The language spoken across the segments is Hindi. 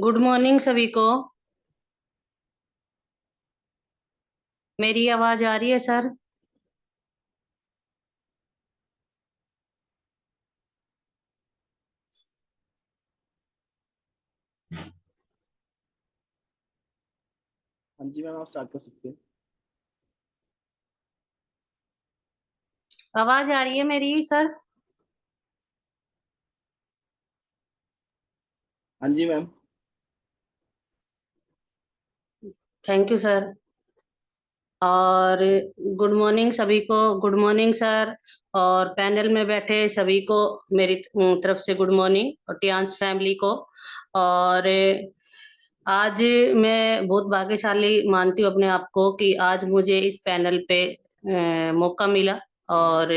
गुड मॉर्निंग सभी को। मेरी आवाज आ रही है सर? हाँ जी मैम, आप स्टार्ट कर सकते हैं। आवाज आ रही है मेरी सर? हाँ जी मैम। Thank you sir. और गुड मॉर्निंग सभी को। Good morning sir. और पैनल में बैठे सभी को मेरी तरफ से गुड मॉर्निंग, और टियान्स फैमिली को। और आज मैं बहुत भाग्यशाली मानती हूँ अपने आप को कि आज मुझे इस पैनल पे मौका मिला। और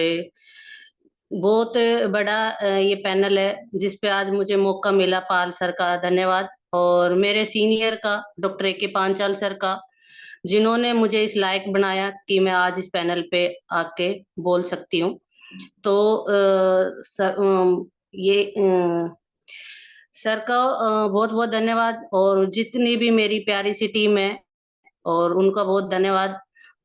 बहुत बड़ा ये पैनल है जिस पे आज मुझे मौका मिला। पाल सर का धन्यवाद, और मेरे सीनियर का डॉक्टर ए के पांचाल सर का, जिन्होंने मुझे इस लायक बनाया कि मैं आज इस पैनल पे आके बोल सकती हूँ। तो ये सर का बहुत बहुत धन्यवाद, और जितनी भी मेरी प्यारी सी टीम है और उनका बहुत धन्यवाद।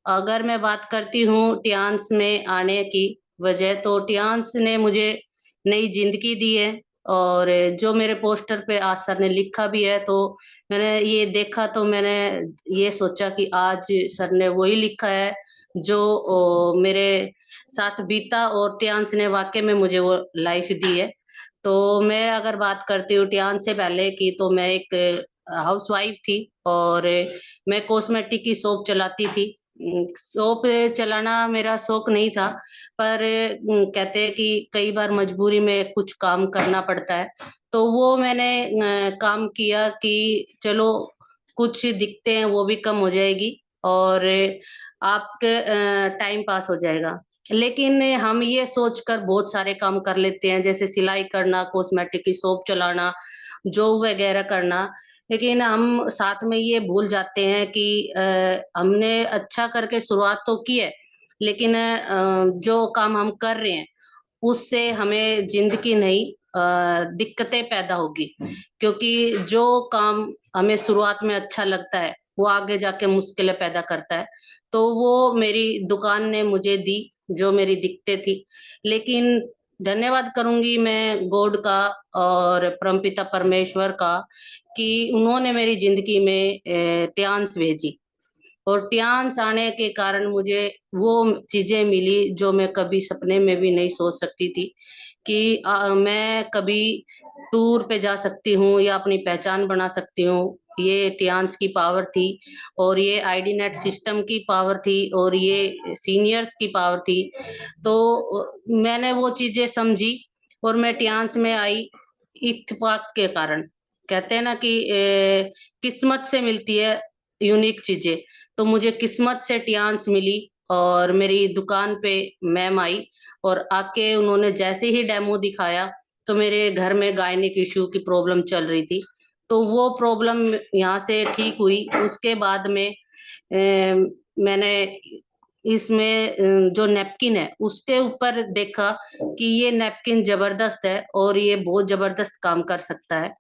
अगर मैं बात करती हूँ टियान्स में आने की वजह, तो टियान्स ने मुझे नई जिंदगी दी है। और जो मेरे पोस्टर पे आज सर ने लिखा भी है, तो मैंने ये देखा तो मैंने ये सोचा कि आज सर ने वही लिखा है जो मेरे साथ बीता, और टियान्स ने वाकई में मुझे वो लाइफ दी है। तो मैं अगर बात करती हूँ टियान्स से पहले की, तो मैं एक हाउस वाइफ थी, और मैं कॉस्मेटिक की शॉप चलाती थी। शॉप चलाना मेरा शौक नहीं था, पर कहते हैं कि कई बार मजबूरी में कुछ काम करना पड़ता है। तो वो मैंने काम किया कि चलो कुछ दिखते हैं वो भी कम हो जाएगी, और आपके टाइम पास हो जाएगा। लेकिन हम ये सोचकर बहुत सारे काम कर लेते हैं, जैसे सिलाई करना, कॉस्मेटिक की शॉप चलाना, जॉब वगैरह करना। लेकिन हम साथ में ये भूल जाते हैं कि हमने अच्छा करके शुरुआत तो की है, लेकिन जो काम हम कर रहे हैं उससे हमें जिंदगी नहीं, दिक्कतें पैदा होगी। क्योंकि जो काम हमें शुरुआत में अच्छा लगता है वो आगे जाके मुश्किलें पैदा करता है। तो वो मेरी दुकान ने मुझे दी जो मेरी दिक्कतें थी। लेकिन धन्यवाद करूंगी मैं गॉड का और परमपिता परमेश्वर का कि उन्होंने मेरी जिंदगी में टियान्स भेजी, और टियान्स आने के कारण मुझे वो चीजें मिली जो मैं कभी सपने में भी नहीं सोच सकती थी कि मैं कभी टूर पे जा सकती हूँ या अपनी पहचान बना सकती हूँ। ये टियान्स की पावर थी, और ये आईडी नेट सिस्टम की पावर थी, और ये सीनियर्स की पावर थी। तो मैंने वो चीजें समझी, और मैं टियान्स में आई इत्तेफाक के कारण। कहते हैं ना कि किस्मत से मिलती है यूनिक चीजें। तो मुझे किस्मत से टियान्स मिली, और मेरी दुकान पे मैम आई, और आके उन्होंने जैसे ही डेमो दिखाया, तो मेरे घर में गायनिक इशू की प्रॉब्लम चल रही थी। तो वो प्रॉब्लम यहाँ से ठीक हुई। उसके बाद में मैंने इसमें जो नैपकिन है उसके ऊपर देखा कि ये नैपकिन जबरदस्त है, और ये बहुत जबरदस्त काम कर सकता है।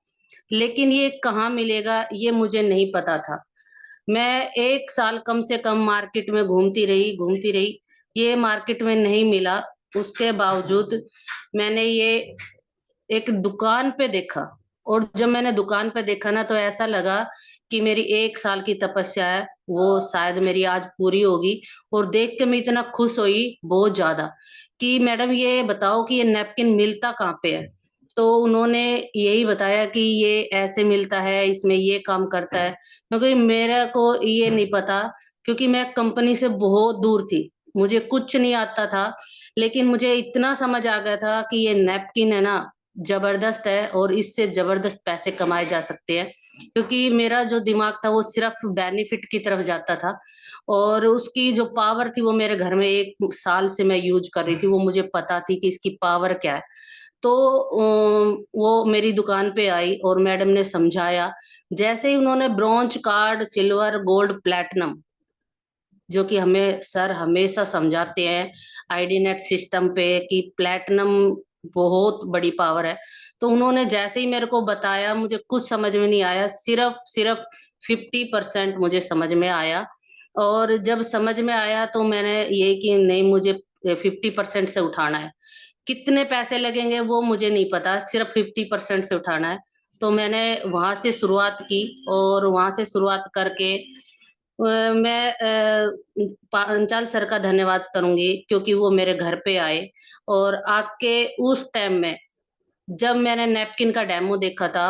लेकिन ये कहाँ मिलेगा ये मुझे नहीं पता था। मैं 1 साल कम से कम मार्केट में घूमती रही, ये मार्केट में नहीं मिला। उसके बावजूद मैंने ये एक दुकान पे देखा, और जब मैंने दुकान पे देखा ना, तो ऐसा लगा कि मेरी 1 साल की तपस्या है वो शायद मेरी आज पूरी होगी। और देख के मैं इतना खुश हुई, बहुत ज्यादा, कि मैडम ये बताओ कि ये नैपकिन मिलता कहाँ पे है। तो उन्होंने यही बताया कि ये ऐसे मिलता है, इसमें ये काम करता है। क्योंकि मेरा को ये नहीं पता, क्योंकि मैं कंपनी से बहुत दूर थी, मुझे कुछ नहीं आता था। लेकिन मुझे इतना समझ आ गया था कि ये नैपकिन है ना, जबरदस्त है, और इससे जबरदस्त पैसे कमाए जा सकते हैं। क्योंकि मेरा जो दिमाग था वो सिर्फ बेनिफिट की तरफ जाता था, और उसकी जो पावर थी वो मेरे घर में 1 साल से मैं यूज कर रही थी, वो मुझे पता थी कि इसकी पावर क्या है। तो वो मेरी दुकान पे आई और मैडम ने समझाया। जैसे ही उन्होंने bronze card, silver, gold, platinum, जो कि हमें सर हमेशा समझाते हैं आईडी नेट सिस्टम पे कि प्लैटिनम बहुत बड़ी पावर है। तो उन्होंने जैसे ही मेरे को बताया, मुझे कुछ समझ में नहीं आया, सिर्फ सिर्फ 50% मुझे समझ में आया। और जब समझ में आया तो मैंने ये कि नहीं, मुझे 50% से उठाना है। कितने पैसे लगेंगे वो मुझे नहीं पता, सिर्फ 50% से उठाना है। तो मैंने वहां से शुरुआत की, और वहां से शुरुआत करके मैं पांचाल सर का धन्यवाद करूंगी, क्योंकि वो मेरे घर पे आए और आके उस टाइम में, जब मैंने नैपकिन का डेमो देखा था,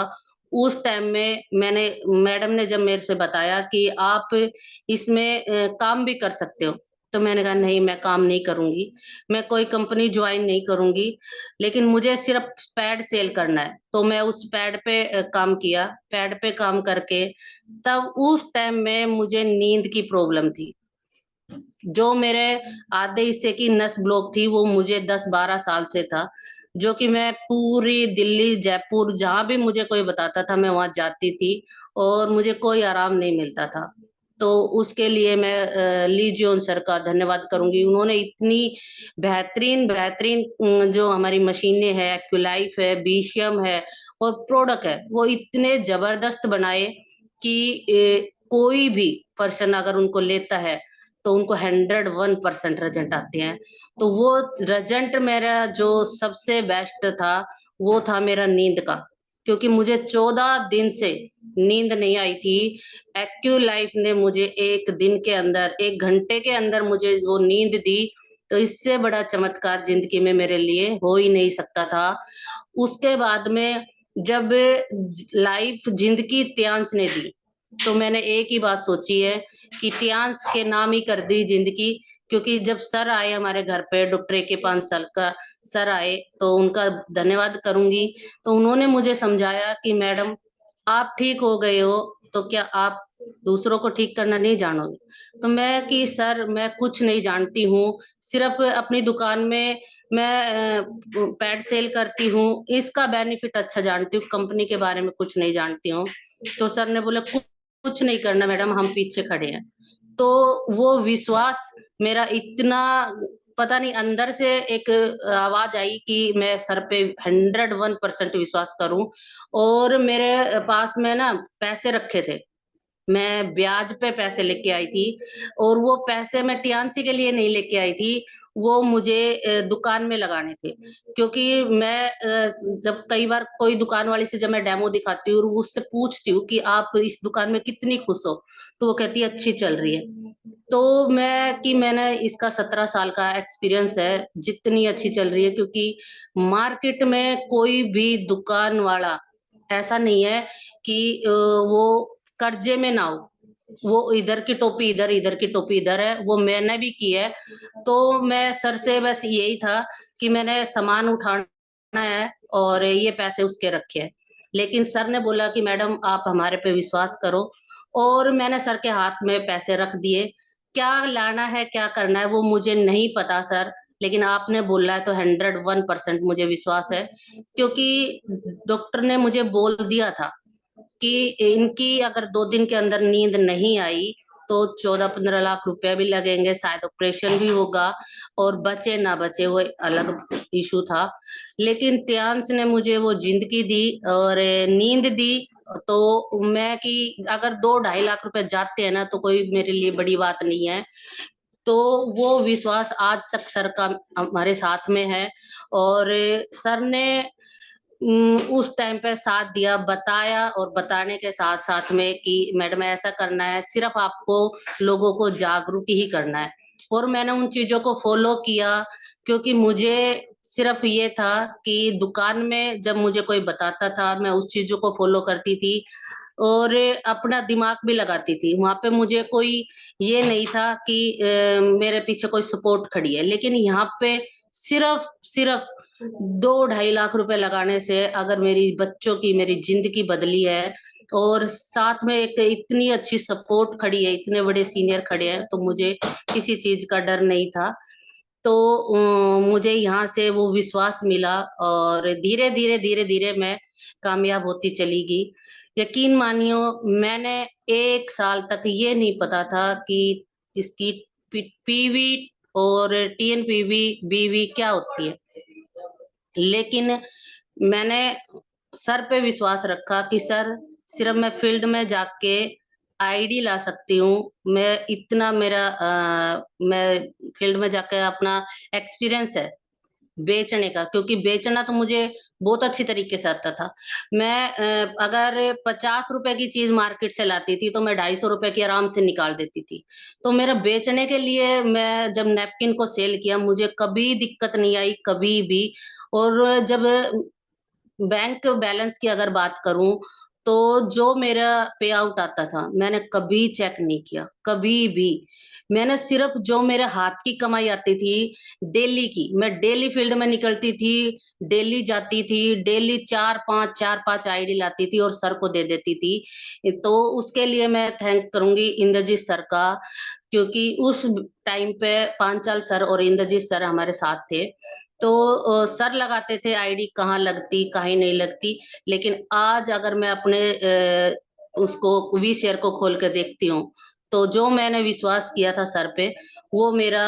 उस टाइम में मैंने, मैडम ने जब मेरे से बताया कि आप इसमें काम भी कर सकते हो, तो मैंने कहा नहीं, मैं काम नहीं करूंगी, मैं कोई कंपनी ज्वाइन नहीं करूंगी, लेकिन मुझे सिर्फ पैड सेल करना है। तो मैं उस पैड पे काम किया, पैड पे काम करके तब उस टाइम में मुझे नींद की प्रॉब्लम थी। जो मेरे आधे हिस्से की नस ब्लॉक थी, वो मुझे 10-12 साल से था, जो कि मैं पूरी दिल्ली, जयपुर, जहां भी मुझे कोई बताता था, मैं वहां जाती थी और मुझे कोई आराम नहीं मिलता था। तो उसके लिए मैं ली जियोन सर का धन्यवाद करूंगी। उन्होंने इतनी बेहतरीन बेहतरीन जो हमारी मशीनें हैं, एक्यूलाइफ है, बीशियम है और प्रोडक्ट है, वो इतने जबरदस्त बनाए कि कोई भी पर्सन अगर उनको लेता है तो उनको 101% रिजल्ट आते हैं। तो वो रिजल्ट मेरा जो सबसे बेस्ट था, वो था मेरा नींद का, क्योंकि मुझे 14 दिन से नींद नहीं आई थी। एक्यू लाइफ ने मुझे 1 दिन के अंदर, 1 घंटे के अंदर मुझे वो नींद दी। तो इससे बड़ा चमत्कार जिंदगी में मेरे लिए हो ही नहीं सकता था। उसके बाद में जब लाइफ जिंदगी त्यांश ने दी, तो मैंने एक ही बात सोची है कि त्यांश के नाम ही कर दी जिंदगी। क्योंकि जब सर आए हमारे घर पे, डॉक्टर AK पांचाल का सर आए, तो उनका धन्यवाद करूंगी। तो उन्होंने मुझे समझाया कि मैडम, आप ठीक हो गए हो, तो क्या आप दूसरों को ठीक करना नहीं जानोगे? तो मैं कि सर, मैं कुछ नहीं जानती हूँ, सिर्फ अपनी दुकान में मैं पैड सेल करती हूँ, इसका बेनिफिट अच्छा जानती हूँ, कंपनी के बारे में कुछ नहीं जानती हूँ। तो सर ने बोला कुछ नहीं करना मैडम, हम पीछे खड़े हैं। तो वो विश्वास मेरा इतना, पता नहीं, अंदर से एक आवाज आई कि मैं सर पे 101% विश्वास करूं। और मेरे पास में ना पैसे रखे थे, मैं ब्याज पे पैसे लेके आई थी, और वो पैसे मैं टियान्सी के लिए नहीं लेके आई थी, वो मुझे दुकान में लगाने थे। क्योंकि मैं जब कई बार कोई दुकान वाली से जब मैं डेमो दिखाती हूँ और उससे पूछती हूँ कि आप इस दुकान में कितनी खुश हो, तो वो कहती है अच्छी चल रही है। तो मैंने इसका 17 साल का एक्सपीरियंस है, जितनी अच्छी चल रही है, क्योंकि मार्केट में कोई भी दुकान वाला ऐसा नहीं है कि वो कर्जे में ना हो। वो इधर की टोपी इधर, इधर की टोपी इधर है, वो मैंने भी की है। तो मैं सर से बस यही था कि मैंने सामान उठाना है और ये पैसे उसके रखे हैं। लेकिन सर ने बोला कि मैडम, आप हमारे पे विश्वास करो, और मैंने सर के हाथ में पैसे रख दिए। क्या लाना है, क्या करना है, वो मुझे नहीं पता सर, लेकिन आपने बोला है तो 101% मुझे विश्वास है। क्योंकि डॉक्टर ने मुझे बोल दिया था कि इनकी अगर 2 दिन के अंदर नींद नहीं आई, तो 14-15 लाख रुपए भी लगेंगे, शायद ऑपरेशन भी होगा, और बचे ना बचे वो अलग इशू था। लेकिन त्यांश ने मुझे वो जिंदगी दी और नींद दी। तो मैं कि अगर 2-2.5 लाख रुपए जाते हैं ना, तो कोई मेरे लिए बड़ी बात नहीं है। तो वो विश्वास आज तक सर का हमारे साथ में है। और सर ने उस टाइम पे साथ दिया, बताया, और बताने के साथ साथ में कि मैडम ऐसा करना है, सिर्फ आपको लोगों को जागरूक ही करना है। और मैंने उन चीजों को फॉलो किया, क्योंकि मुझे सिर्फ ये था कि दुकान में जब मुझे कोई बताता था, मैं उस चीजों को फॉलो करती थी और अपना दिमाग भी लगाती थी। वहां पे मुझे कोई ये नहीं था कि मेरे पीछे कोई सपोर्ट खड़ी है। लेकिन यहाँ पे सिर्फ सिर्फ 2-2.5 लाख रुपए लगाने से अगर मेरी बच्चों की, मेरी जिंदगी बदली है, और साथ में एक इतनी अच्छी सपोर्ट खड़ी है, इतने बड़े सीनियर खड़े हैं, तो मुझे किसी चीज का डर नहीं था। तो मुझे यहाँ से वो विश्वास मिला, और धीरे धीरे धीरे धीरे मैं कामयाब होती चली गई। यकीन मानियो, मैंने 1 साल तक ये नहीं पता था कि इसकी पीवी और TNPV बीवी क्या होती है। लेकिन मैंने सर पे विश्वास रखा कि सर सिर्फ मैं फील्ड में जाके आईडी ला सकती हूँ। मैं इतना मैं फील्ड में जाके अपना एक्सपीरियंस है बेचने का, क्योंकि बेचना तो मुझे बहुत अच्छी तरीके से आता था। मैं अगर 50 रुपए की चीज मार्केट से लाती थी तो मैं 250 रुपए की आराम से निकाल देती थी। तो मेरा बेचने के लिए मैं जब नैपकिन को सेल किया मुझे कभी दिक्कत नहीं आई, कभी भी। और जब बैंक बैलेंस की अगर बात करूं, तो जो मेरा पे आउट आता था मैंने कभी चेक नहीं किया, कभी भी। मैंने सिर्फ जो मेरे हाथ की कमाई आती थी डेली की, मैं डेली फील्ड में निकलती थी, डेली जाती थी, डेली चार पांच आईडी लाती थी और सर को दे देती थी। तो उसके लिए मैं थैंक करूंगी इंद्रजीत सर का, क्योंकि उस टाइम पे पांचाल सर और इंद्रजीत सर हमारे साथ थे। तो सर लगाते थे आईडी, कहाँ लगती कहीं नहीं लगती। लेकिन आज अगर मैं अपने उसको वी शेयर को खोल कर देखती हूँ, तो जो मैंने विश्वास किया था सर पे, वो मेरा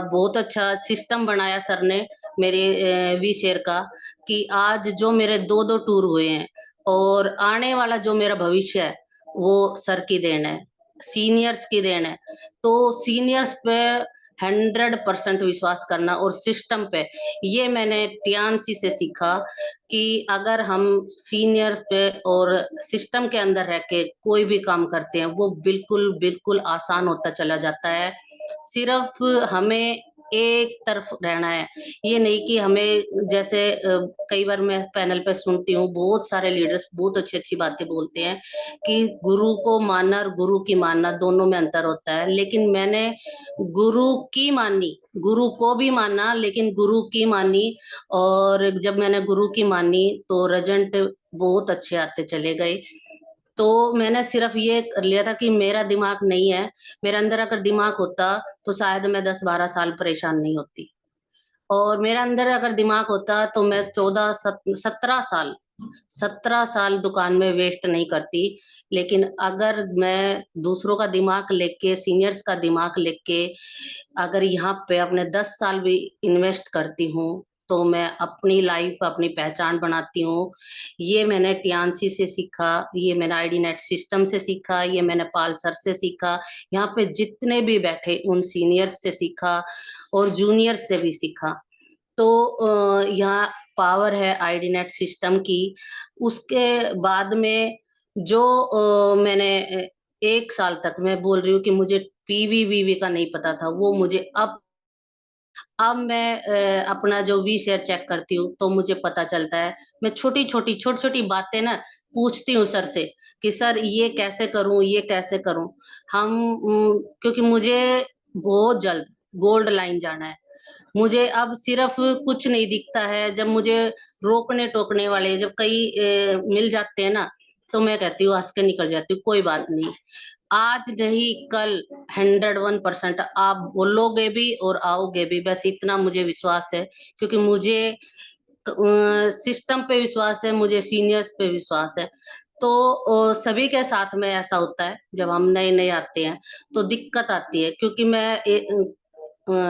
बहुत अच्छा सिस्टम बनाया सर ने मेरे वी शेयर का, कि आज जो मेरे दो दो टूर हुए हैं और आने वाला जो मेरा भविष्य है वो सर की देन है, सीनियर्स की देन है। तो सीनियर्स पे 100% विश्वास करना और सिस्टम पे, ये मैंने टियानसी से सीखा कि अगर हम सीनियर्स पे और सिस्टम के अंदर रह के कोई भी काम करते हैं वो बिल्कुल बिल्कुल आसान होता चला जाता है। सिर्फ हमें एक तरफ रहना है, ये नहीं कि हमें जैसे कई बार मैं पैनल पे सुनती हूँ बहुत सारे लीडर्स बहुत अच्छी अच्छी बातें बोलते हैं कि गुरु को मानना और गुरु की मानना दोनों में अंतर होता है। लेकिन मैंने गुरु की मानी, गुरु को भी माना लेकिन गुरु की मानी। और जब मैंने गुरु की मानी तो रिजल्ट बहुत अच्छे आते चले गए। तो मैंने सिर्फ ये कर लिया था कि मेरा दिमाग नहीं है, मेरे अंदर अगर दिमाग होता तो शायद मैं 10-12 साल परेशान नहीं होती। और मेरे अंदर अगर दिमाग होता तो मैं 17 साल 17 साल दुकान में वेस्ट नहीं करती। लेकिन अगर मैं दूसरों का दिमाग लेके, सीनियर्स का दिमाग लेके अगर यहाँ पे अपने 10 साल भी इन्वेस्ट करती हूँ, तो मैं अपनी लाइफ अपनी पहचान बनाती हूँ। ये मैंने टियानसी से सीखा, ये मैंने आईडी नेट सिस्टम से सीखा, ये मैंने पाल सर से सीखा, यहाँ पे जितने भी बैठे उन सीनियर्स से सीखा और जूनियर्स से भी सीखा। तो यहाँ पावर है आईडी नेट सिस्टम की। उसके बाद में जो मैंने 1 साल तक मैं बोल रही हूँ कि मुझे पीवीवीवी का नहीं पता था, वो मुझे अब मैं अपना जो वी शेयर चेक करती हूँ तो मुझे पता चलता है। मैं छोटी छोटी बातें ना पूछती हूँ सर से कि सर ये कैसे करूँ, ये कैसे करूँ। क्योंकि मुझे बहुत जल्द गोल्ड लाइन जाना है। मुझे अब सिर्फ कुछ नहीं दिखता है, जब मुझे रोकने टोकने वाले जब कई मिल जाते हैं ना, तो मैं कहती हूँ हंस के निकल जाती हूँ, कोई बात नहीं। आज नहीं कल 101% आप बोलोगे भी और आओगे भी, बस इतना मुझे विश्वास है। क्योंकि मुझे सिस्टम पे विश्वास है, मुझे सीनियर्स पे विश्वास है। तो सभी के साथ में ऐसा होता है, जब हम नए नए आते हैं तो दिक्कत आती है। क्योंकि मैं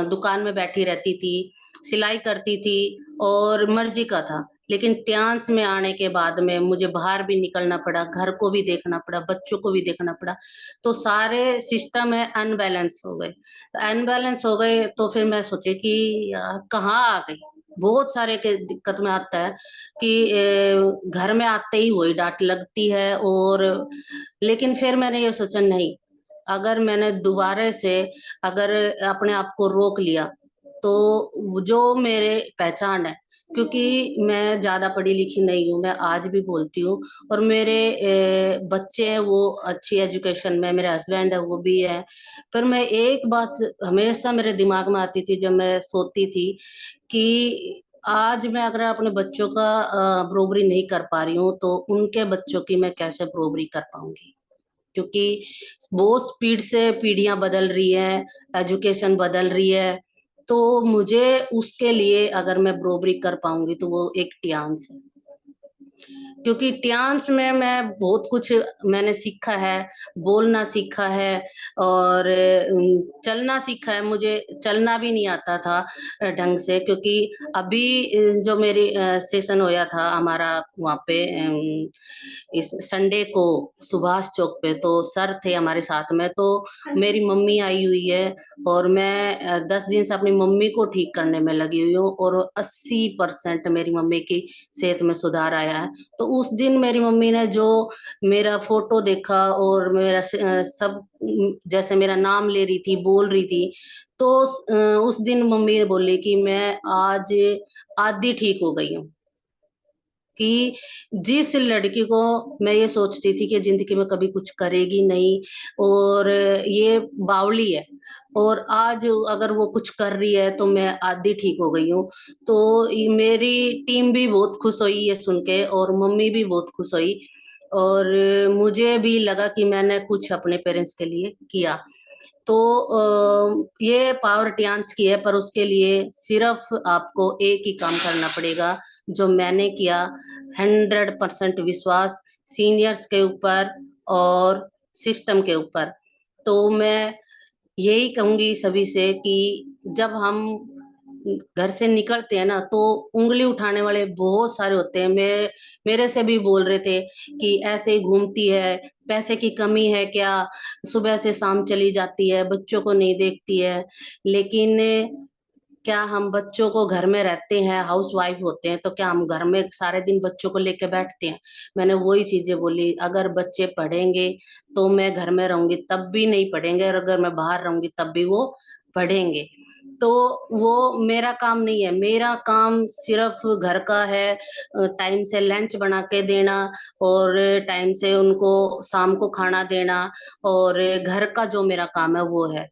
दुकान में बैठी रहती थी, सिलाई करती थी और मर्जी का था। लेकिन ट्यांस में आने के बाद में मुझे बाहर भी निकलना पड़ा, घर को भी देखना पड़ा, बच्चों को भी देखना पड़ा। तो सारे सिस्टम है अनबैलेंस हो गए। अनबैलेंस हो गए तो फिर मैं सोची कि यार कहाँ आ गई। बहुत सारे के दिक्कत में आता है कि घर में आते ही वही डांट लगती है। और लेकिन फिर मैंने ये सोचा नहीं, अगर मैंने दोबारा से अगर अपने आप को रोक लिया तो जो मेरे पहचान है, क्योंकि मैं ज्यादा पढ़ी लिखी नहीं हूँ, मैं आज भी बोलती हूँ। और मेरे बच्चे हैं वो अच्छी एजुकेशन में, मेरे हस्बैंड है वो भी है। पर मैं एक बात हमेशा मेरे दिमाग में आती थी जब मैं सोती थी कि आज मैं अगर अपने बच्चों का बरोबरी नहीं कर पा रही हूँ तो उनके बच्चों की मैं कैसे बरोबरी कर पाऊंगी। क्योंकि बहुत स्पीड से पीढ़ियां बदल रही है, एजुकेशन बदल रही है। तो मुझे उसके लिए अगर मैं बरोबरी कर पाऊंगी तो वो एक टियान्स है। क्योंकि डांस में मैं बहुत कुछ मैंने सीखा है, बोलना सीखा है और चलना सीखा है। मुझे चलना भी नहीं आता था ढंग से, क्योंकि अभी जो मेरी सेशन होया था हमारा वहाँ पे इस संडे को सुभाष चौक पे, तो सर थे हमारे साथ में, तो मेरी मम्मी आई हुई है और मैं 10 दिन से अपनी मम्मी को ठीक करने में लगी हुई हूँ और 80% मेरी मम्मी की सेहत में सुधार आया है। तो उस दिन मेरी मम्मी ने जो मेरा फोटो देखा और मेरा सब जैसे मेरा नाम ले रही थी, बोल रही थी, तो उस दिन मम्मी ने बोली कि मैं आज आधी ठीक हो गई हूँ। कि जिस लड़की को मैं ये सोचती थी कि जिंदगी में कभी कुछ करेगी नहीं और ये बावली है, और आज अगर वो कुछ कर रही है तो मैं आधी ठीक हो गई हूँ। तो मेरी टीम भी बहुत खुश हुई ये सुन के और मम्मी भी बहुत खुश हुई, और मुझे भी लगा कि मैंने कुछ अपने पेरेंट्स के लिए किया। तो ये पावर डांस की है, पर उसके लिए सिर्फ आपको एक ही काम करना पड़ेगा जो मैंने किया। 100% विश्वास सीनियर्स के ऊपर और सिस्टम के ऊपर। तो मैं यही कहूंगी सभी से कि जब हम घर से निकलते हैं ना, तो उंगली उठाने वाले बहुत सारे होते हैं। मेरे से भी बोल रहे थे कि ऐसे ही घूमती है, पैसे की कमी है क्या, सुबह से शाम चली जाती है, बच्चों को नहीं देखती है। लेकिन क्या हम बच्चों को, घर में रहते हैं, हाउस वाइफ होते हैं, तो क्या हम घर में सारे दिन बच्चों को लेके बैठते हैं? मैंने वही चीजें बोली, अगर बच्चे पढ़ेंगे तो मैं घर में रहूंगी तब भी नहीं पढ़ेंगे, और अगर मैं बाहर रहूंगी तब भी वो पढ़ेंगे। तो वो मेरा काम नहीं है। मेरा काम सिर्फ घर का है, टाइम से लंच बना के देना और टाइम से उनको शाम को खाना देना, और घर का जो मेरा काम है वो है।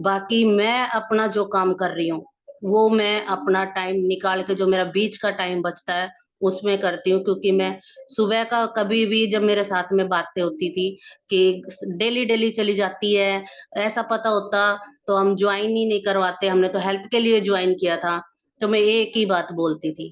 बाकी मैं अपना जो काम कर रही हूँ वो मैं अपना टाइम निकाल के, जो मेरा बीच का टाइम बचता है उसमें करती हूँ। क्योंकि मैं सुबह का कभी भी, जब मेरे साथ में बातें होती थी कि डेली डेली चली जाती है, ऐसा पता होता तो हम ज्वाइन ही नहीं करवाते, हमने तो हेल्थ के लिए ज्वाइन किया था। तो मैं एक ही बात बोलती थी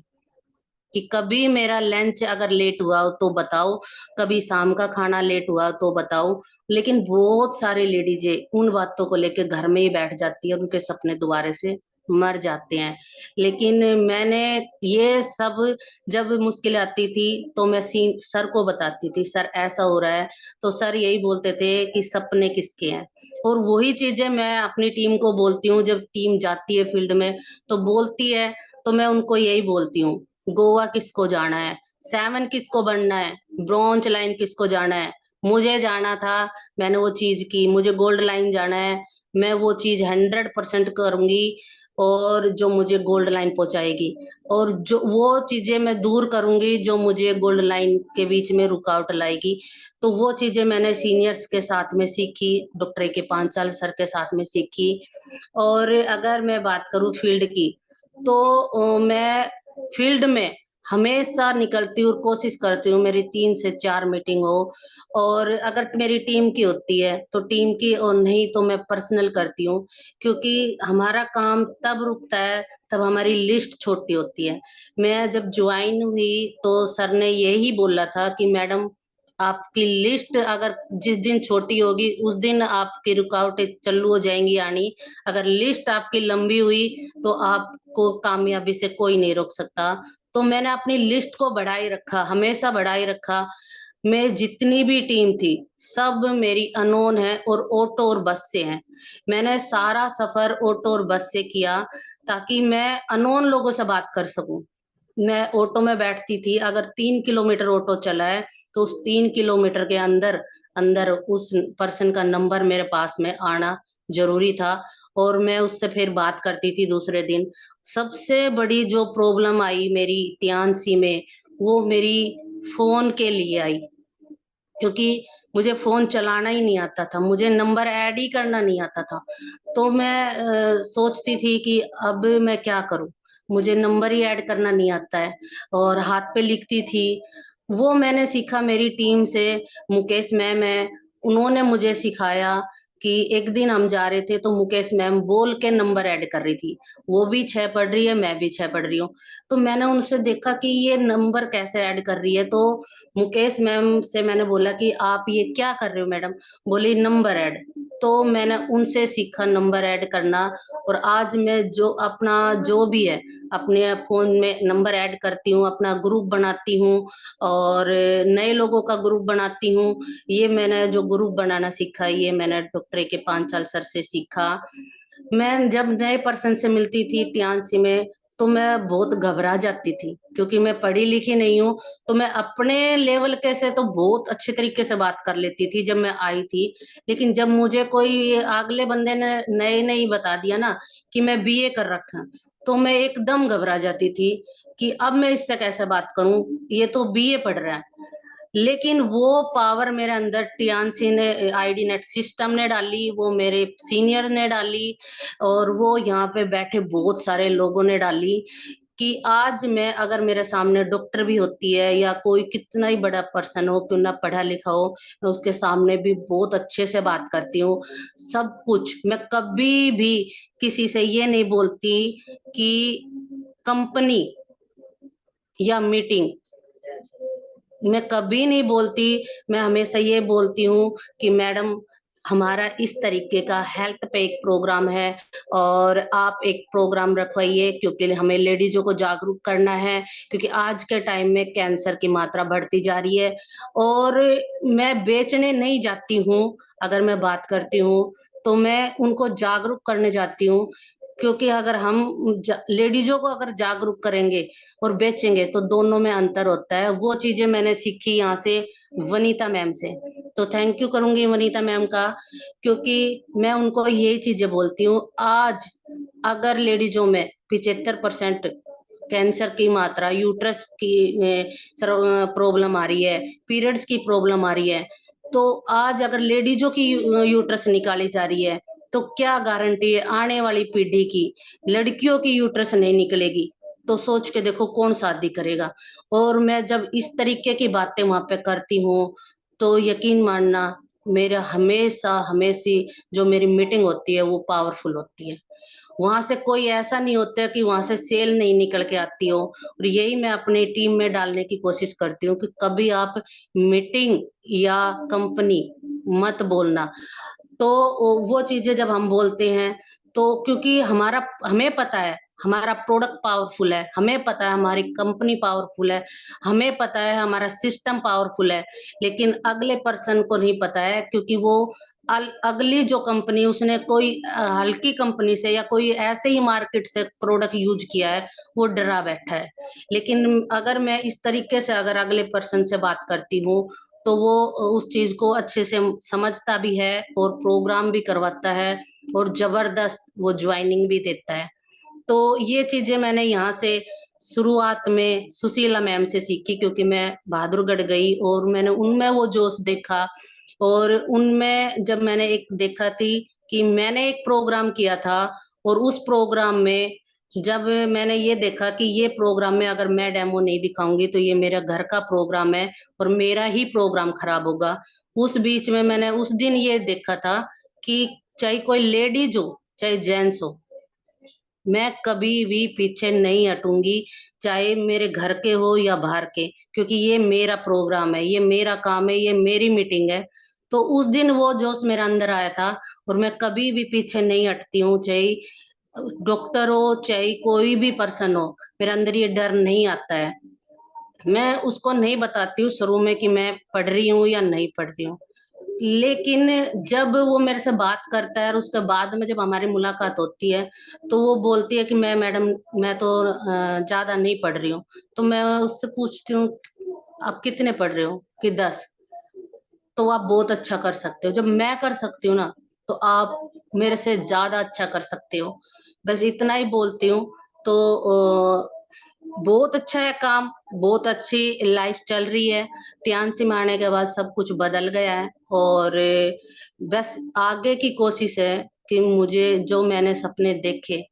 कि कभी मेरा लंच अगर लेट हुआ हो तो बताओ, कभी शाम का खाना लेट हुआ तो बताओ। लेकिन बहुत सारी लेडीजें उन बातों को लेकर घर में ही बैठ जाती है, उनके सपने दोबारा से मर जाते हैं। लेकिन मैंने ये सब, जब मुश्किल आती थी तो मैं सर को बताती थी, सर ऐसा हो रहा है, तो सर यही बोलते थे कि सपने किसके हैं। और वही चीजें मैं अपनी टीम को बोलती हूँ, जब टीम जाती है फील्ड में तो बोलती है, तो मैं उनको यही बोलती हूँ, गोवा किसको जाना है, 7 किसको बनना है, ब्रॉन्ज लाइन किसको जाना है। मुझे जाना था, मैंने वो चीज की। मुझे गोल्ड लाइन जाना है, मैं वो चीज 100% करूंगी, और जो मुझे गोल्ड लाइन पहुंचाएगी, और जो वो चीजें मैं दूर करूंगी जो मुझे गोल्ड लाइन के बीच में रुकावट लाएगी। तो वो चीजें मैंने सीनियर्स के साथ में सीखी, डॉक्टर के पांचाल सर के साथ में सीखी। और अगर मैं बात करूं फील्ड की, तो मैं फील्ड में हमेशा निकलती हूँ और कोशिश करती हूँ मेरी 3 से 4 मीटिंग हो। और अगर मेरी टीम की होती है तो टीम की, और नहीं तो मैं पर्सनल करती हूँ। क्योंकि हमारा काम तब रुकता है तब हमारी लिस्ट छोटी होती है। मैं जब ज्वाइन हुई तो सर ने यही बोला था कि मैडम, आपकी लिस्ट अगर जिस दिन छोटी होगी उस दिन आपकी रुकावटें चालू हो जाएंगी आनी। अगर लिस्ट आपकी लंबी हुई तो आपको कामयाबी से कोई नहीं रोक सकता। तो मैंने अपनी लिस्ट को बढ़ाई रखा, हमेशा बढ़ाई रखा। मैं जितनी भी टीम थी सब मेरी अनोन है और ऑटो और बस से है। मैंने सारा सफर ऑटो और बस से किया ताकि मैं अनोन लोगों से बात कर सकूं। मैं ऑटो में बैठती थी, अगर 3 किलोमीटर ऑटो चला है तो उस 3 किलोमीटर के अंदर अंदर उस पर्सन का नंबर मेरे पास में आना जरूरी था, और मैं उससे फिर बात करती थी दूसरे दिन। सबसे बड़ी जो प्रॉब्लम आई मेरी टियानसी में, वो मेरी फोन के लिए आई। क्योंकि मुझे फोन चलाना ही नहीं आता था, मुझे नंबर ऐड ही करना नहीं आता था। तो मैं सोचती थी कि अब मैं क्या करूं, मुझे नंबर ही ऐड करना नहीं आता है, और हाथ पे लिखती थी। वो मैंने सीखा मेरी टीम से, मुकेश मैम है, उन्होंने मुझे सिखाया कि एक दिन हम जा रहे थे तो मुकेश मैम बोल के नंबर ऐड कर रही थी, वो भी 6 पढ़ रही है, मैं भी 6 पढ़ रही हूँ। तो मैंने उनसे देखा कि ये नंबर कैसे ऐड कर रही है, तो मुकेश मैम से मैंने बोला कि आप ये क्या कर रहे हो मैडम? बोली नंबर ऐड। तो मैंने उनसे सीखा नंबर ऐड करना, और आज मैं जो अपना जो भी है अपने फोन में नंबर ऐड करती हूँ, अपना ग्रुप बनाती हूँ और नए लोगों का ग्रुप बनाती हूँ। ये मैंने जो ग्रुप बनाना सीखा, ये मैंने डॉक्टर ए के पांचाल सर से सीखा। मैं जब नए पर्सन से मिलती थी टियानसी में, तो मैं बहुत घबरा जाती थी, क्योंकि मैं पढ़ी लिखी नहीं हूँ। तो मैं अपने लेवल के से तो बहुत अच्छे तरीके से बात कर लेती थी जब मैं आई थी, लेकिन जब मुझे कोई अगले बंदे ने नए नई बता दिया ना कि मैं बीए कर रखा, तो मैं एकदम घबरा जाती थी कि अब मैं इससे कैसे बात करूं, ये तो बीए पढ़ रहा है। लेकिन वो पावर मेरे अंदर टियानसी ने, आईडी नेट सिस्टम ने डाली, वो मेरे सीनियर ने डाली, और वो यहाँ पे बैठे बहुत सारे लोगों ने डाली, कि आज मैं अगर मेरे सामने डॉक्टर भी होती है या कोई कितना ही बड़ा पर्सन हो, क्यों ना पढ़ा लिखा हो, मैं उसके सामने भी बहुत अच्छे से बात करती हूँ। सब कुछ मैं कभी भी किसी से ये नहीं बोलती कि कंपनी या मीटिंग, मैं कभी नहीं बोलती। मैं हमेशा ये बोलती हूँ कि मैडम, हमारा इस तरीके का हेल्थ पे एक प्रोग्राम है, और आप एक प्रोग्राम रखवाइए, क्योंकि हमें लेडीजों को जागरूक करना है, क्योंकि आज के टाइम में कैंसर की मात्रा बढ़ती जा रही है। और मैं बेचने नहीं जाती हूँ, अगर मैं बात करती हूँ तो मैं उनको जागरूक करने जाती हूँ, क्योंकि अगर हम लेडीजों को अगर जागरूक करेंगे और बेचेंगे तो दोनों में अंतर होता है। वो चीजें मैंने सीखी यहाँ से, वनीता मैम से। तो थैंक यू करूंगी वनीता मैम का, क्योंकि मैं उनको यही चीजें बोलती हूँ। आज अगर लेडीजों में 75% कैंसर की मात्रा, यूट्रस की प्रॉब्लम आ रही है, पीरियड्स की प्रॉब्लम आ रही है, तो आज अगर लेडीजों की यूट्रस निकाली जा रही है, तो क्या गारंटी है आने वाली पीढ़ी की लड़कियों की यूट्रस नहीं निकलेगी? तो सोच के देखो कौन शादी करेगा। और मैं जब इस तरीके की बातें वहां पे करती हूँ, तो यकीन मानना, मेरा हमेशा हमेशा जो मेरी मीटिंग होती है वो पावरफुल होती है। वहां से कोई ऐसा नहीं होता कि वहां से सेल नहीं निकल के आती हो। और यही मैं अपनी टीम में डालने की कोशिश करती हूँ कि कभी आप मीटिंग या कंपनी मत बोलना। तो वो चीजें जब हम बोलते हैं, तो क्योंकि हमारा, हमें पता है हमारा प्रोडक्ट पावरफुल है, हमें पता है हमारी कंपनी पावरफुल है, हमें पता है हमारा सिस्टम पावरफुल है, लेकिन अगले पर्सन को नहीं पता है, क्योंकि वो अगली जो कंपनी उसने कोई हल्की कंपनी से या कोई ऐसे ही मार्केट से प्रोडक्ट यूज किया है, वो डरा बैठा है। लेकिन अगर मैं इस तरीके से अगर अगले पर्सन से बात करती हूँ, तो वो उस चीज को अच्छे से समझता भी है और प्रोग्राम भी करवाता है, और जबरदस्त वो ज्वाइनिंग भी देता है। तो ये चीजें मैंने यहाँ से शुरुआत में सुशीला मैम से सीखी, क्योंकि मैं बहादुरगढ़ गई और मैंने उनमें वो जोश देखा। और उनमें जब मैंने एक देखा थी कि मैंने एक प्रोग्राम किया था, और उस प्रोग्राम में जब मैंने ये देखा कि ये प्रोग्राम में अगर मैं डेमो नहीं दिखाऊंगी तो ये मेरा घर का प्रोग्राम है और मेरा ही प्रोग्राम खराब होगा। उस बीच में मैंने उस दिन ये देखा था कि चाहे कोई लेडीज हो चाहे जेंट्स हो, मैं कभी भी पीछे नहीं हटूंगी, चाहे मेरे घर के हो या बाहर के, क्योंकि ये मेरा प्रोग्राम है, ये मेरा काम है, ये मेरी मीटिंग है। तो उस दिन वो जोश मेरे अंदर आया था, और मैं कभी भी पीछे नहीं हटती हूँ, चाहे डॉक्टर हो चाहे कोई भी पर्सन हो, मेरे अंदर ये डर नहीं आता है। मैं उसको नहीं बताती हूँ शुरू में कि मैं पढ़ रही हूँ या नहीं पढ़ रही हूँ, लेकिन जब वो मेरे से बात करता है और उसके बाद में जब हमारी मुलाकात होती है, तो वो बोलती है कि मैं मैडम, मैं तो ज्यादा नहीं पढ़ रही हूँ। तो मैं उससे पूछती हूँ आप कितने पढ़ रहे हो, कि 10। तो आप बहुत अच्छा कर सकते हो, जब मैं कर सकती हूँ ना, तो आप मेरे से ज्यादा अच्छा कर सकते हो। बस इतना ही बोलती हूँ। तो बहुत अच्छा है काम, बहुत अच्छी लाइफ चल रही है। टियानसी में आने के बाद सब कुछ बदल गया है, और बस आगे की कोशिश है कि मुझे जो मैंने सपने देखे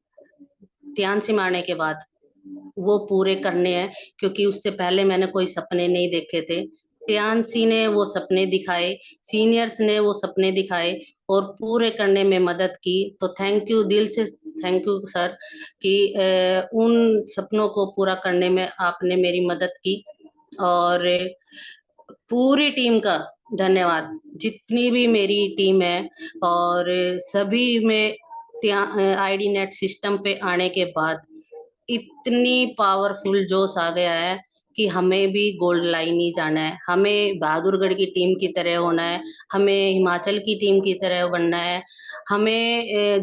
टियानसी में आने के बाद वो पूरे करने हैं, क्योंकि उससे पहले मैंने कोई सपने नहीं देखे थे। टियानसी ने वो सपने दिखाए, सीनियर्स ने वो सपने दिखाए, और पूरे करने में मदद की। तो थैंक यू, दिल से थैंक यू सर कि उन सपनों को पूरा करने में आपने मेरी मदद की। और पूरी टीम का धन्यवाद, जितनी भी मेरी टीम है। और सभी में आईडी नेट सिस्टम पे आने के बाद इतनी पावरफुल जोश आ गया है कि हमें भी गोल्ड लाइन ही जाना है, हमें बहादुरगढ़ की टीम की तरह होना है, हमें हिमाचल की टीम की तरह बनना है, हमें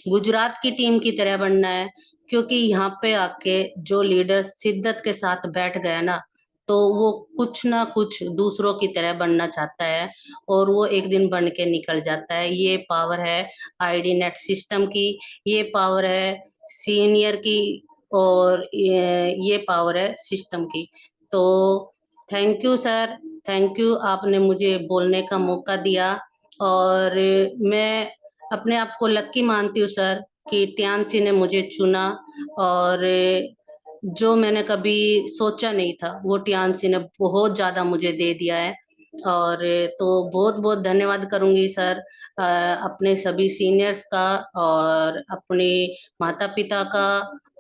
गुजरात की टीम की तरह बनना है। क्योंकि यहाँ पे आके जो लीडर शिद्दत के साथ बैठ गया ना, तो वो कुछ ना कुछ दूसरों की तरह बनना चाहता है और वो एक दिन बन के निकल जाता है। ये पावर है आईडी नेट सिस्टम की, ये पावर है सीनियर की, और ये पावर है सिस्टम की। तो thank you sir, thank you, आपने मुझे बोलने का मौका दिया। और मैं अपने आप को लक्की मानती हूँ सर कि टियान्सी ने मुझे चुना। और जो मैंने कभी सोचा नहीं था वो टियान्सी ने बहुत ज्यादा मुझे दे दिया है। और तो बहुत बहुत धन्यवाद करूंगी सर, अपने सभी सीनियर्स का, और अपने माता पिता का,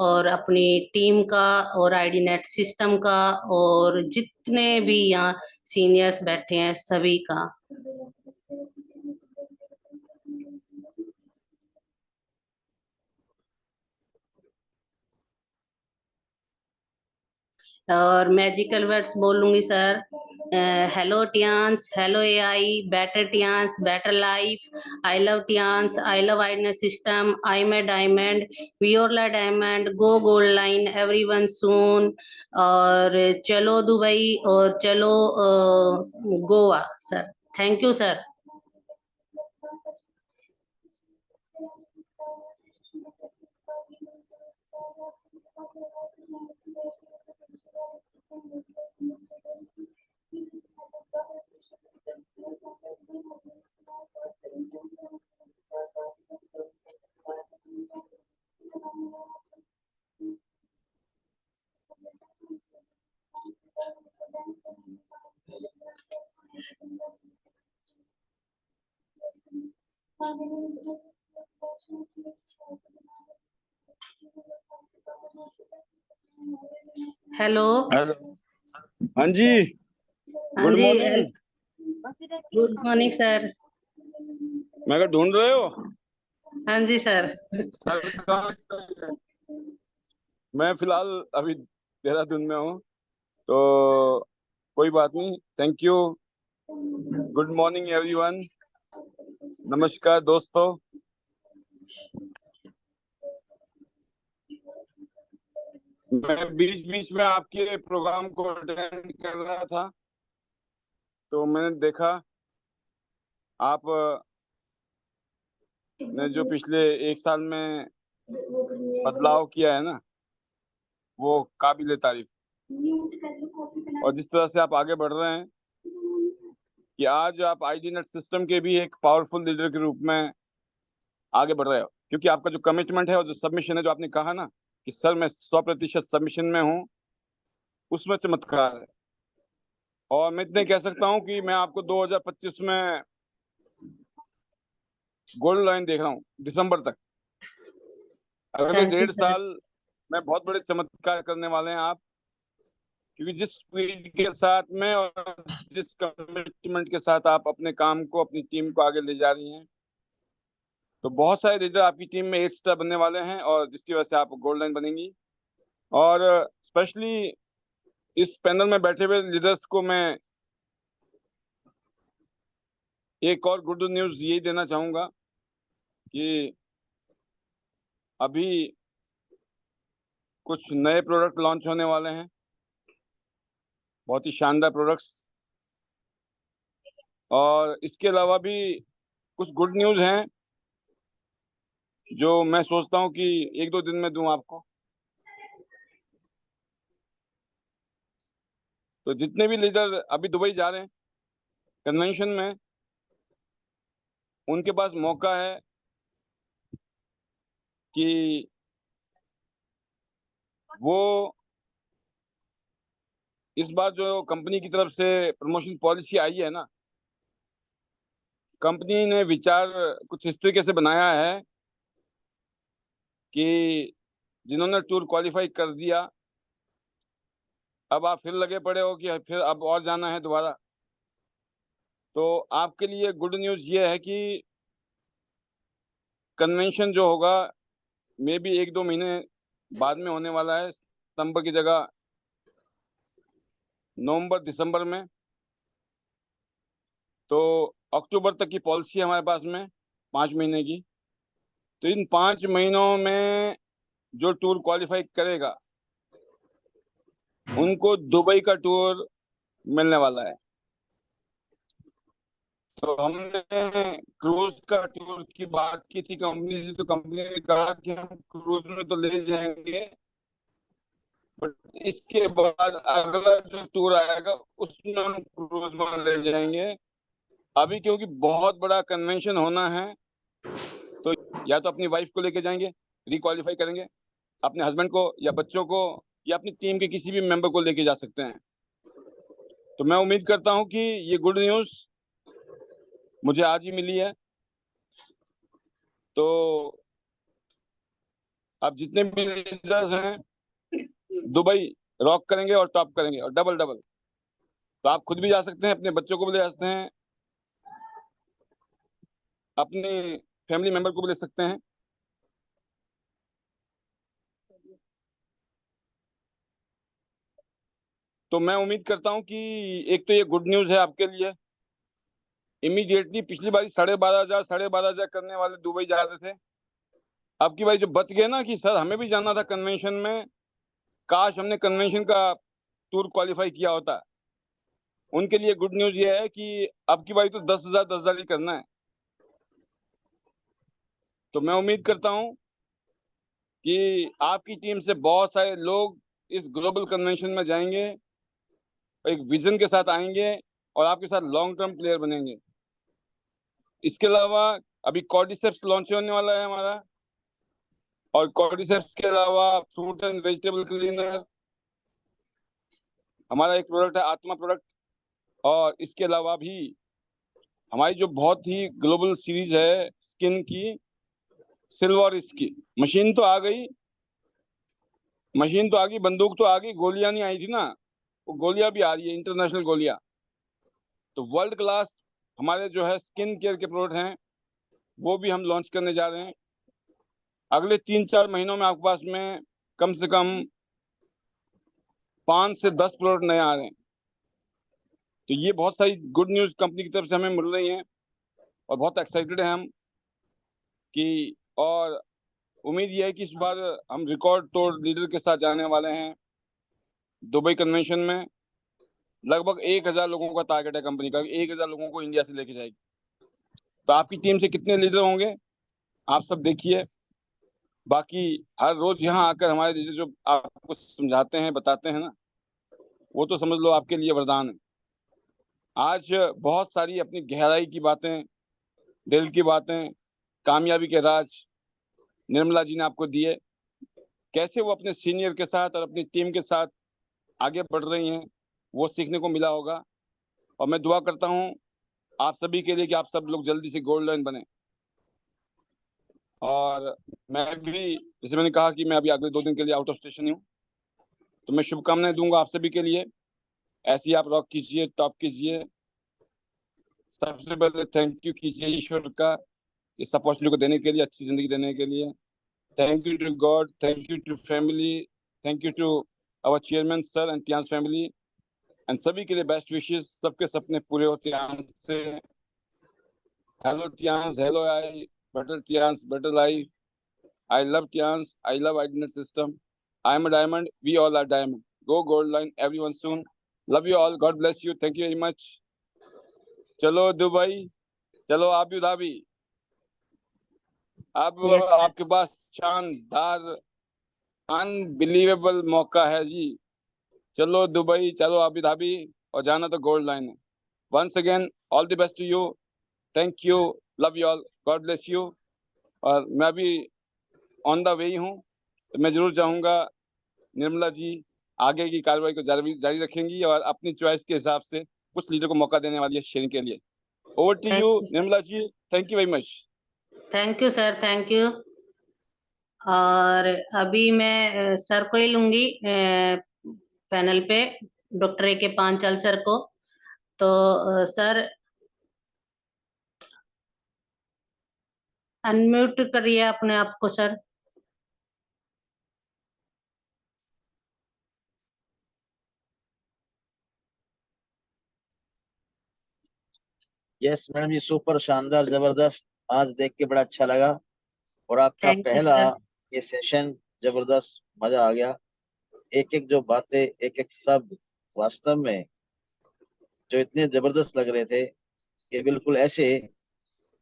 और अपनी टीम का, और आईडी नेट सिस्टम का, और जितने भी यहाँ सीनियर्स बैठे हैं सभी का। और मैजिकल वर्ड्स बोलूंगी sir. Hello Tiens, hello AI, better Tiens, better life, I love Tiens, I love idness system, I am a diamond, we're all diamond, go gold line, everyone soon. और चलो दुबई, और चलो Goa sir. Thank you sir. Hello. Hello. हाँ जी। हाँ गुड जी। मॉर्निंग। Good morning sir. मैं क्या ढूंढ रहे हो? हाँ जी सर। सर कहाँ? मैं फिलहाल अभी देहरादून में हूँ, तो कोई बात नहीं। Thank you. Good morning everyone. नमस्कार दोस्तों। मैं बीच बीच में आपके प्रोग्राम को अटेंड कर रहा था, तो मैंने देखा आप ने जो पिछले एक साल में बदलाव किया है ना, वो काबिले तारीफ। और जिस तरह से आप आगे बढ़ रहे हैं कि आज आप आईडी नेट सिस्टम के भी एक पावरफुल लीडर के रूप में आगे बढ़ रहे हो, क्योंकि आपका जो कमिटमेंट है और जो सबमिशन है, जो आपने कहा ना कि सर मैं 100% सबमिशन में हूँ, उसमें चमत्कार है। और मैं इतने कह सकता हूँ कि मैं आपको 2025 में गोल्ड लाइन देख रहा हूँ, दिसंबर तक। अगले थैंक यू 1.5 सर। साल में बहुत बड़े चमत्कार करने वाले हैं आप, क्योंकि जिस स्पीड के साथ में और जिस कमिटमेंट के साथ आप अपने काम को, अपनी टीम को आगे ले जा रही हैं, तो बहुत सारे लीडर आपकी टीम में एक स्टार बनने वाले हैं, और जिसकी वजह से आप गोल्ड लाइन बनेंगी। और स्पेशली इस पैनल में बैठे हुए लीडर्स को मैं एक और गुड न्यूज़ यही देना चाहूँगा कि अभी कुछ नए प्रोडक्ट लॉन्च होने वाले हैं, बहुत ही शानदार प्रोडक्ट्स। और इसके अलावा भी कुछ गुड न्यूज़ हैं जो मैं सोचता हूँ कि 1-2 दिन में दूं आपको। तो जितने भी लीडर अभी दुबई जा रहे हैं कन्वेंशन में, उनके पास मौका है कि वो इस बार जो कंपनी की तरफ से प्रमोशन पॉलिसी आई है ना, कंपनी ने विचार कुछ इस तरीके से बनाया है कि जिन्होंने टूर क्वालिफाई कर दिया, अब आप फिर लगे पड़े हो कि फिर अब और जाना है दोबारा। तो आपके लिए गुड न्यूज़ ये है कि कन्वेंशन जो होगा मे बी 1-2 महीने बाद में होने वाला है, सितंबर की जगह नवंबर दिसंबर में। तो अक्टूबर तक की पॉलिसी है हमारे पास में 5 महीने की। तो इन 5 महीनों में जो टूर क्वालिफाई करेगा उनको दुबई का टूर मिलने वाला है। तो हमने क्रूज का टूर की बात की थी कंपनी से, तो कंपनी ने कहा कि हम क्रूज में तो ले जाएंगे, बट इसके बाद अगला जो टूर आएगा उसमें हम क्रूज में ले जाएंगे। अभी क्योंकि बहुत बड़ा कन्वेंशन होना है, तो या तो अपनी वाइफ को लेके जाएंगे, रिक्वालिफाई करेंगे, अपने हस्बैंड को या बच्चों को या अपनी टीम के किसी भी मेंबर को लेके जा सकते हैं। तो मैं उम्मीद करता हूं कि ये गुड न्यूज़ मुझे आज ही मिली है। तो अब जितने भी लीडर्स हैं दुबई रॉक करेंगे और टॉप करेंगे और डबल डबल। तो आप खुद भी जा सकते हैं, अपने बच्चों को भी ले जा सकते हैं, अपने फैमिली मेंबर को भी ले सकते हैं। तो मैं उम्मीद करता हूं कि एक तो ये गुड न्यूज़ है आपके लिए। इमीडिएटली पिछली बार 12,500 करने वाले दुबई जा रहे थे। अब की बार जो बच गए ना कि सर हमें भी जाना था कन्वेंशन में, काश हमने कन्वेंशन का टूर क्वालिफाई किया होता, उनके लिए गुड न्यूज़ ये है कि अब की बार तो 10,000 ही करना है। तो मैं उम्मीद करता हूं कि आपकी टीम से बहुत सारे लोग इस ग्लोबल कन्वेंशन में जाएंगे, एक विजन के साथ आएंगे और आपके साथ लॉन्ग टर्म प्लेयर बनेंगे। इसके अलावा अभी कॉर्डिसेप्स लॉन्च होने वाला है हमारा, और कॉर्डिसेप्स के अलावा फ्रूट एंड वेजिटेबल क्लीनर हमारा एक प्रोडक्ट है, आत्मा प्रोडक्ट। और इसके अलावा भी हमारी जो बहुत ही ग्लोबल सीरीज है स्किन की, सिल्वर इसकी मशीन तो आ गई, बंदूक तो आ गई, गोलियां नहीं आई थी ना, वो गोलियां भी आ रही है, इंटरनेशनल गोलियां। तो वर्ल्ड क्लास हमारे जो है स्किन केयर के प्रोडक्ट हैं वो भी हम लॉन्च करने जा रहे हैं। अगले 3-4 महीनों में आपके पास में कम से कम 5 से 10 प्रोडक्ट नए आ रहे हैं। तो ये बहुत सारी गुड न्यूज़ कंपनी की तरफ से हमें मिल रही हैं और बहुत एक्साइटेड हैं हम कि, और उम्मीद ये है कि इस बार हम रिकॉर्ड तोड़ लीडर के साथ जाने वाले हैं दुबई कन्वेंशन में। लगभग 1,000 लोगों का टारगेट है कंपनी का, 1,000 लोगों को इंडिया से लेके जाएगी। तो आपकी टीम से कितने लीडर होंगे आप सब देखिए। बाकी हर रोज यहाँ आकर हमारे लीडर जो आपको समझाते हैं बताते हैं ना, वो तो समझ लो आपके लिए वरदान है। आज बहुत सारी अपनी गहराई की बातें, दिल की बातें, कामयाबी के राज निर्मला जी ने आपको दिए, कैसे वो अपने सीनियर के साथ और अपनी टीम के साथ आगे बढ़ रही हैं, वो सीखने को मिला होगा। और मैं दुआ करता हूँ आप सभी के लिए कि आप सब लोग जल्दी से गोल्ड लाइन बने। और मैं भी, जैसे मैंने कहा कि मैं अभी अगले 2 दिन के लिए आउट ऑफ स्टेशन हूँ, तो मैं शुभकामनाएं दूंगा आप सभी के लिए। ऐसे ही आप रॉक कीजिए, टॉप कीजिए। सबसे पहले थैंक यू कीजिए ईश्वर का इस अपॉर्चुनिटी को देने के लिए, अच्छी जिंदगी देने के लिए। Thank you to God, thank you to family, thank you to our chairman sir and Tiens family, and सभी के लिए बेस्ट विशेस, सबके सपने पूरे हो टियांस से। Hello Tiens, hello I, better Tiens, better life. I love Tians. I love Identity System. I am a diamond. We all are diamond. Go gold line, everyone soon. Love you all. God bless you. Thank you very much. चलो दुबई, चलो आबू धाबी। अब Yes, sir. आपके पास शानदार अनबिलीवेबल मौका है जी। चलो दुबई, चलो आबू धाबी, और जाना तो गोल्ड लाइन है। Once again all the best to you. Thank you, love you all, God bless you. और मैं अभी ऑन द वे ही हूँ, तो मैं जरूर चाहूँगा निर्मला जी आगे की कार्रवाई को जारी रखेंगी और अपनी चॉइस के हिसाब से कुछ लीडर को मौका देने वाली है शेयरिंग के लिए। Over to Thank you, you, sir. Nirmala ji. Thank you very much. Thank you sir, thank you. और अभी मैं सर को ही लूंगी पैनल पे, डॉक्टर ए के पांचाल सर को। तो सर अनम्यूट करिए अपने आप को सर। यस मैडम जी, सुपर, शानदार, जबरदस्त। आज देख के बड़ा अच्छा लगा और आपका थैंक यू पहला सर। ये सेशन जबरदस्त, मजा आ गया। एक एक जो बातें, एक एक शब्द वास्तव में जो इतने जबरदस्त लग रहे थे कि बिल्कुल ऐसे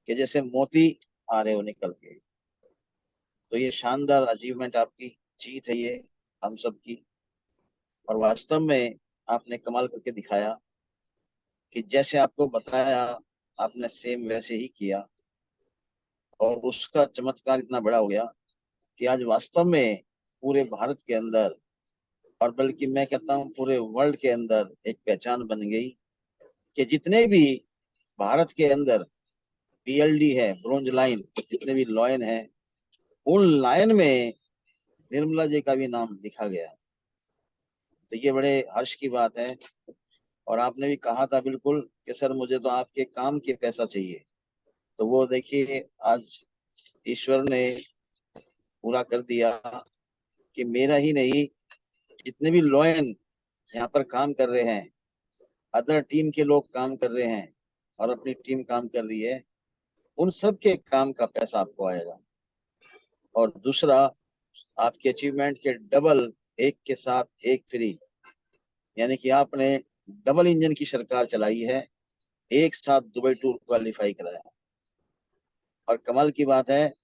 कि जैसे मोती आ रहे हो निकल के। तो ये शानदार अचीवमेंट आपकी, जीत है ये हम सब की। और वास्तव में आपने कमाल करके दिखाया कि जैसे आपको बताया आपने सेम वैसे ही किया, और उसका चमत्कार इतना बड़ा हो गया कि आज वास्तव में पूरे भारत के अंदर, और बल्कि मैं कहता हूँ पूरे वर्ल्ड के अंदर एक पहचान बन गई कि जितने भी भारत के अंदर BLD है, ब्रोंज लाइन, जितने भी लॉयन है, उन लायन में निर्मला जी का भी नाम लिखा गया। तो ये बड़े हर्ष की बात है। और आपने भी कहा था बिल्कुल कि सर मुझे तो आपके काम के पैसा चाहिए, तो वो देखिए आज ईश्वर ने पूरा कर दिया कि मेरा ही नहीं, जितने भी लॉयन यहाँ पर काम कर रहे हैं, अदर टीम के लोग काम कर रहे हैं और अपनी टीम काम कर रही है, उन सब के काम का पैसा आपको आएगा। और दूसरा, आपके अचीवमेंट के डबल, एक के साथ एक फ्री, यानी कि आपने डबल इंजन की सरकार चलाई है, एक साथ दुबई टूर क्वालिफाई कराया। और कमाल की बात है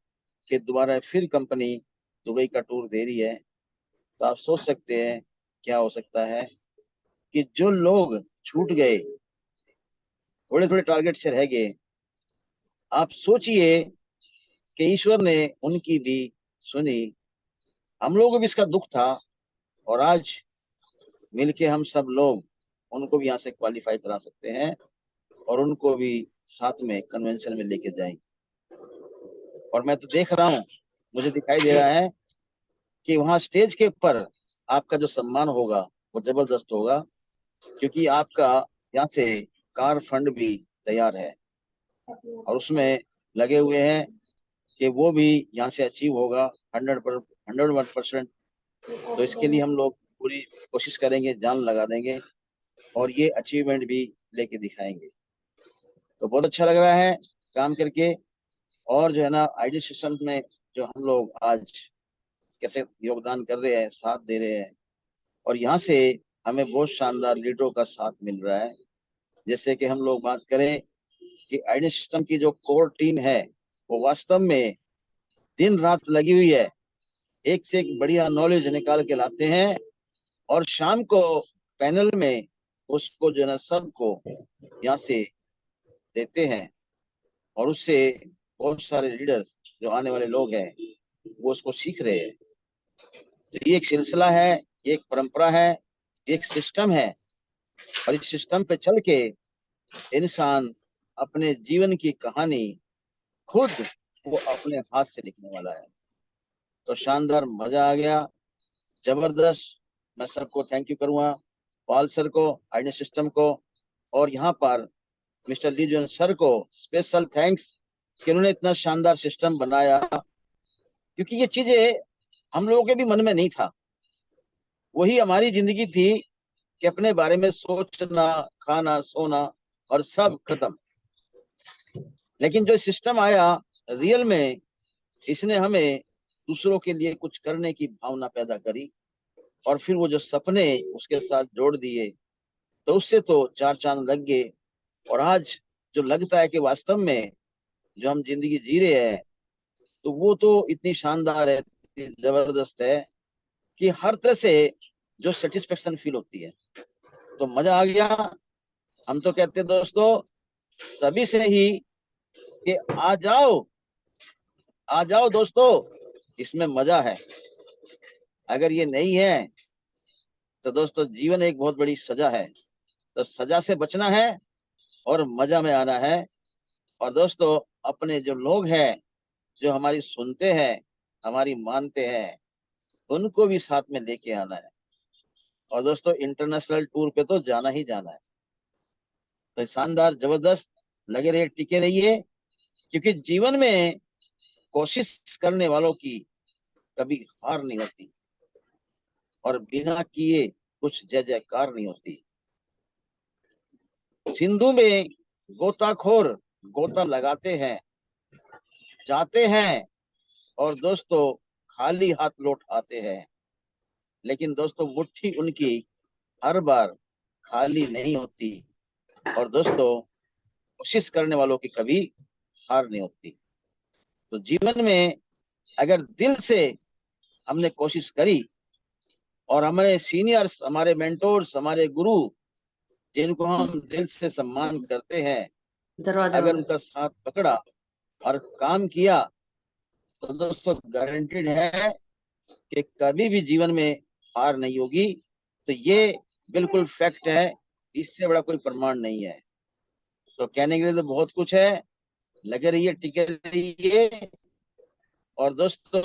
कि दोबारा फिर कंपनी दुबई का टूर दे रही है। तो आप सोच सकते हैं क्या हो सकता है कि जो लोग छूट गए, थोड़े थोड़े टारगेट से रह गए, आप सोचिए कि ईश्वर ने उनकी भी सुनी। हम लोगों को भी इसका दुख था, और आज मिलके हम सब लोग उनको भी यहाँ से क्वालिफाई करा सकते हैं और उनको भी साथ में कन्वेंशन में लेके जाएंगे। और मैं तो देख रहा हूँ, मुझे दिखाई दे रहा है कि वहां स्टेज के ऊपर आपका जो सम्मान होगा वो जबरदस्त होगा, क्योंकि आपका यहाँ से कार फंड भी तैयार है और उसमें लगे हुए हैं कि वो भी यहाँ से अचीव होगा 101%। तो इसके लिए हम लोग पूरी कोशिश करेंगे, जान लगा देंगे और ये अचीवमेंट भी लेके दिखाएंगे। तो बहुत अच्छा लग रहा है काम करके। और जो है ना, आईडी सिस्टम में जो हम लोग आज कैसे योगदान कर रहे हैं, साथ दे रहे हैं, और यहाँ से हमें बहुत शानदार लीडरों का साथ मिल रहा है। जैसे कि हम लोग बात करें कि आईडी सिस्टम की जो कोर टीम है वो वास्तव में दिन रात लगी हुई है, एक से एक बढ़िया नॉलेज निकाल के लाते हैं और शाम को पैनल में उसको जो है सबको यहाँ से देते हैं, और उससे बहुत सारे लीडर्स जो आने वाले लोग हैं वो उसको सीख रहे हैं। तो ये एक सिलसिला है, ये एक परंपरा है, एक सिस्टम है, और इस सिस्टम पे चल के इंसान अपने जीवन की कहानी खुद वो अपने हाथ से लिखने वाला है। तो शानदार, मजा आ गया, जबरदस्त। मैं सबको थैंक यू करूंगा, पाल सर को, आईडी सिस्टम को, और यहाँ पर मिस्टर लीजन सर को स्पेशल थैंक्स कि उन्होंने इतना शानदार सिस्टम बनाया, क्योंकि ये चीजें हम लोगों के भी मन में नहीं था। वही हमारी जिंदगी थी कि अपने बारे में सोचना, खाना, सोना और सब खत्म। लेकिन जो सिस्टम आया रियल में, इसने हमें दूसरों के लिए कुछ करने की भावना पैदा करी, और फिर वो जो सपने उसके साथ जोड़ दिए, तो उससे तो चार चांद लग गए। और आज जो लगता है कि वास्तव में जो हम जिंदगी जी रहे हैं, तो वो तो इतनी शानदार है, इतनी जबरदस्त है कि हर तरह से जो सेटिस्फेक्शन फील होती है। तो मजा आ गया। हम तो कहते हैं दोस्तों सभी से ही कि आ जाओ दोस्तों, इसमें मजा है। अगर ये नहीं है तो दोस्तों जीवन एक बहुत बड़ी सजा है। तो सजा से बचना है और मजा में आना है। और दोस्तों अपने जो लोग हैं जो हमारी सुनते हैं, हमारी मानते हैं, उनको भी साथ में लेके आना है। और दोस्तों इंटरनेशनल टूर पे तो जाना ही जाना है। तो शानदार, जबरदस्त लगे रहिए, टिके रहिए, क्योंकि जीवन में कोशिश करने वालों की कभी हार नहीं होती और बिना किए कुछ जय जयकार नहीं होती। सिंधु में गोताखोर गोता लगाते हैं, जाते हैं और दोस्तों खाली हाथ लौट आते हैं, लेकिन दोस्तों मुट्ठी उनकी हर बार खाली नहीं होती। और दोस्तों कोशिश करने वालों की कभी हार नहीं होती। तो जीवन में अगर दिल से हमने कोशिश करी और हमारे सीनियर्स, हमारे मेंटोर्स, हमारे गुरु जिनको हम दिल से सम्मान करते हैं, दरवाजा अगर उनका साथ पकड़ा और काम किया, तो दोस्तों गारंटेड है कि कभी भी जीवन में हार नहीं होगी। तो ये बिल्कुल फैक्ट है, इससे बड़ा कोई प्रमाण नहीं है। तो कहने के लिए तो बहुत कुछ है, लगे रहिए, टिके रहिए। और दोस्तों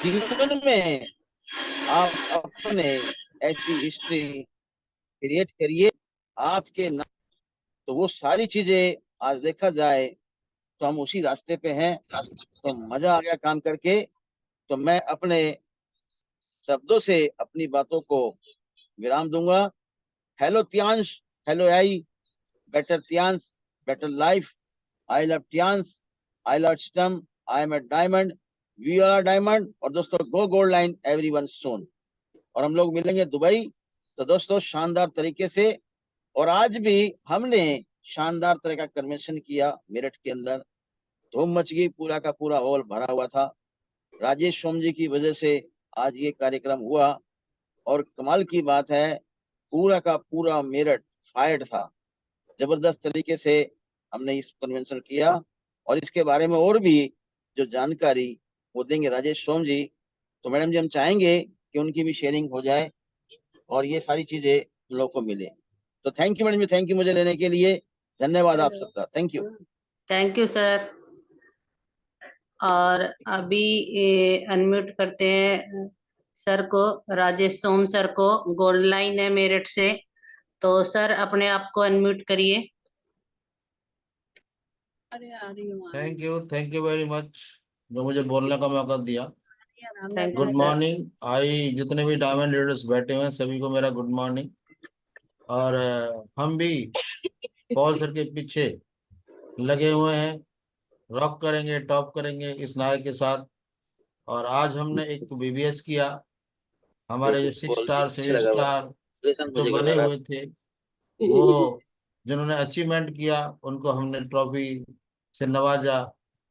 जीवन में आप अपने ऐसी हिस्ट्री क्रिएट करिए आपके नाम, तो वो सारी चीजें आज देखा जाए तो हम उसी रास्ते पे हैं। तो मजा आ गया काम करके। तो मैं अपने शब्दों से अपनी बातों को विराम दूंगा। Hello Tiens, hello I, better Tiens, better life, I love Tiens, I love system, I am a diamond, we are diamond. और दोस्तों go gold line everyone soon. और हम लोग मिलेंगे दुबई। तो दोस्तों शानदार तरीके से, और आज भी हमने शानदार तरह का कन्वेंशन किया मेरठ के अंदर, धूम मच गई, पूरा का पूरा हॉल भरा हुआ था। राजेश सोम जी की वजह से आज ये कार्यक्रम हुआ। और कमाल की बात है, पूरा का पूरा मेरठ फायर्ड था। जबरदस्त तरीके से हमने इस कन्वेंशन किया। और इसके बारे में और भी जो जानकारी वो देंगे राजेश सोम जी। तो मैडम जी हम चाहेंगे कि उनकी भी शेयरिंग हो जाए और ये सारी चीजें हम लोग को मिले। तो thank you madam ji, thank you मुझे लेने के लिए। धन्यवाद आप सबका, thank you. Thank you sir. और अभी अनम्यूट करते हैं सर को, राजेश सोम सर को, गोल्ड लाइन है मेरठ से। तो सर अपने आप को अनम्यूट करिए। थैंक यू वेरी मच जो मुझे बोलने का मौका दिया। Thank you good sir. Morning I, जितने भी डायमंड लीडर्स बैठे हुए हैं सभी को मेरा गुड मॉर्निंग। और हम भी पॉल सर के पीछे लगे हुए हैं, रॉक करेंगे, टॉप करेंगे इस नारे के साथ। और आज हमने एक बीबीएस किया, हमारे जो 6 स्टार 7 स्टार जो बने हुए थे, वो जिन्होंने अचीवमेंट किया उनको हमने ट्रॉफी से नवाजा।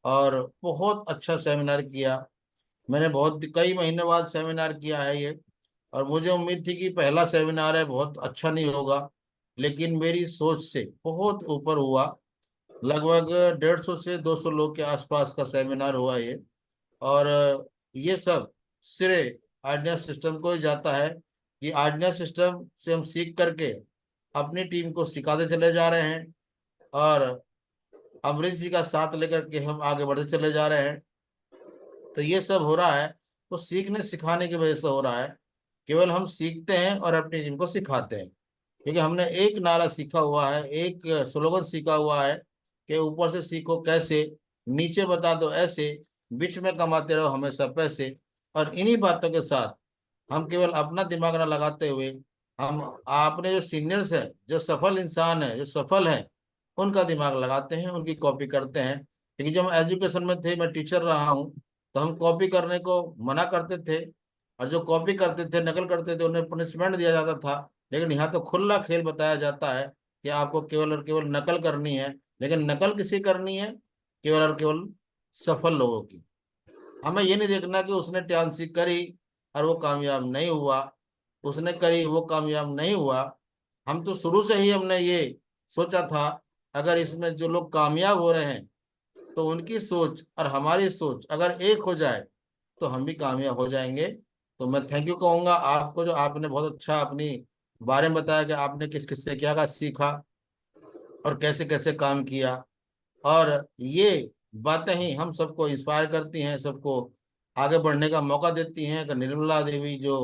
और बहुत अच्छा सेमिनार किया। मैंने बहुत कई महीने बाद सेमिनार किया है ये, और मुझे उम्मीद थी कि पहला सेमिनार है, बहुत अच्छा नहीं होगा, लेकिन मेरी सोच से बहुत ऊपर हुआ। लगभग 150 से 200 लोग के आसपास का सेमिनार हुआ ये। और ये सब सिरे आइडिया सिस्टम को ही जाता है कि आइडिया सिस्टम से हम सीख करके अपनी टीम को सिखाते चले जा रहे हैं, और अमरीश जी का साथ लेकर के हम आगे बढ़ते चले जा रहे हैं। तो ये सब हो रहा है तो सीखने सिखाने की वजह से हो रहा है। केवल हम सीखते हैं और अपनी टीम को सिखाते हैं, क्योंकि हमने एक नारा सीखा हुआ है, एक स्लोगन सीखा हुआ है कि ऊपर से सीखो कैसे, नीचे बता दो ऐसे, बीच में कमाते रहो हमेशा पैसे। और इन्हीं बातों के साथ हम केवल अपना दिमाग न लगाते हुए हम अपने जो सीनियर्स हैं, जो सफल इंसान है, जो सफल है, उनका दिमाग लगाते हैं, उनकी कॉपी करते हैं। क्योंकि जब हम एजुकेशन में थे, मैं टीचर रहा हूँ, तो हम कॉपी करने को मना करते थे, और जो कॉपी करते थे, नकल करते थे, उन्हें पनिशमेंट दिया जाता था। लेकिन यहाँ तो खुला खेल बताया जाता है कि आपको केवल और केवल नकल करनी है। लेकिन नकल किसी करनी है? केवल और केवल सफल लोगों की। हमें ये नहीं देखना कि उसने ट्यांसी करी और वो कामयाब नहीं हुआ, उसने करी वो कामयाब नहीं हुआ। हम तो शुरू से ही हमने ये सोचा था, अगर इसमें जो लोग कामयाब हो रहे हैं तो उनकी सोच और हमारी सोच अगर एक हो जाए तो हम भी कामयाब हो जाएंगे। तो मैं थैंक यू कहूंगा आपको, जो आपने बहुत अच्छा अपनी बारे में बताया कि आपने किस किस से क्या सीखा। और कैसे कैसे काम किया। और ये बातें ही हम सबको इंस्पायर करती हैं, सबको आगे बढ़ने का मौका देती हैं। कि निर्मला देवी जो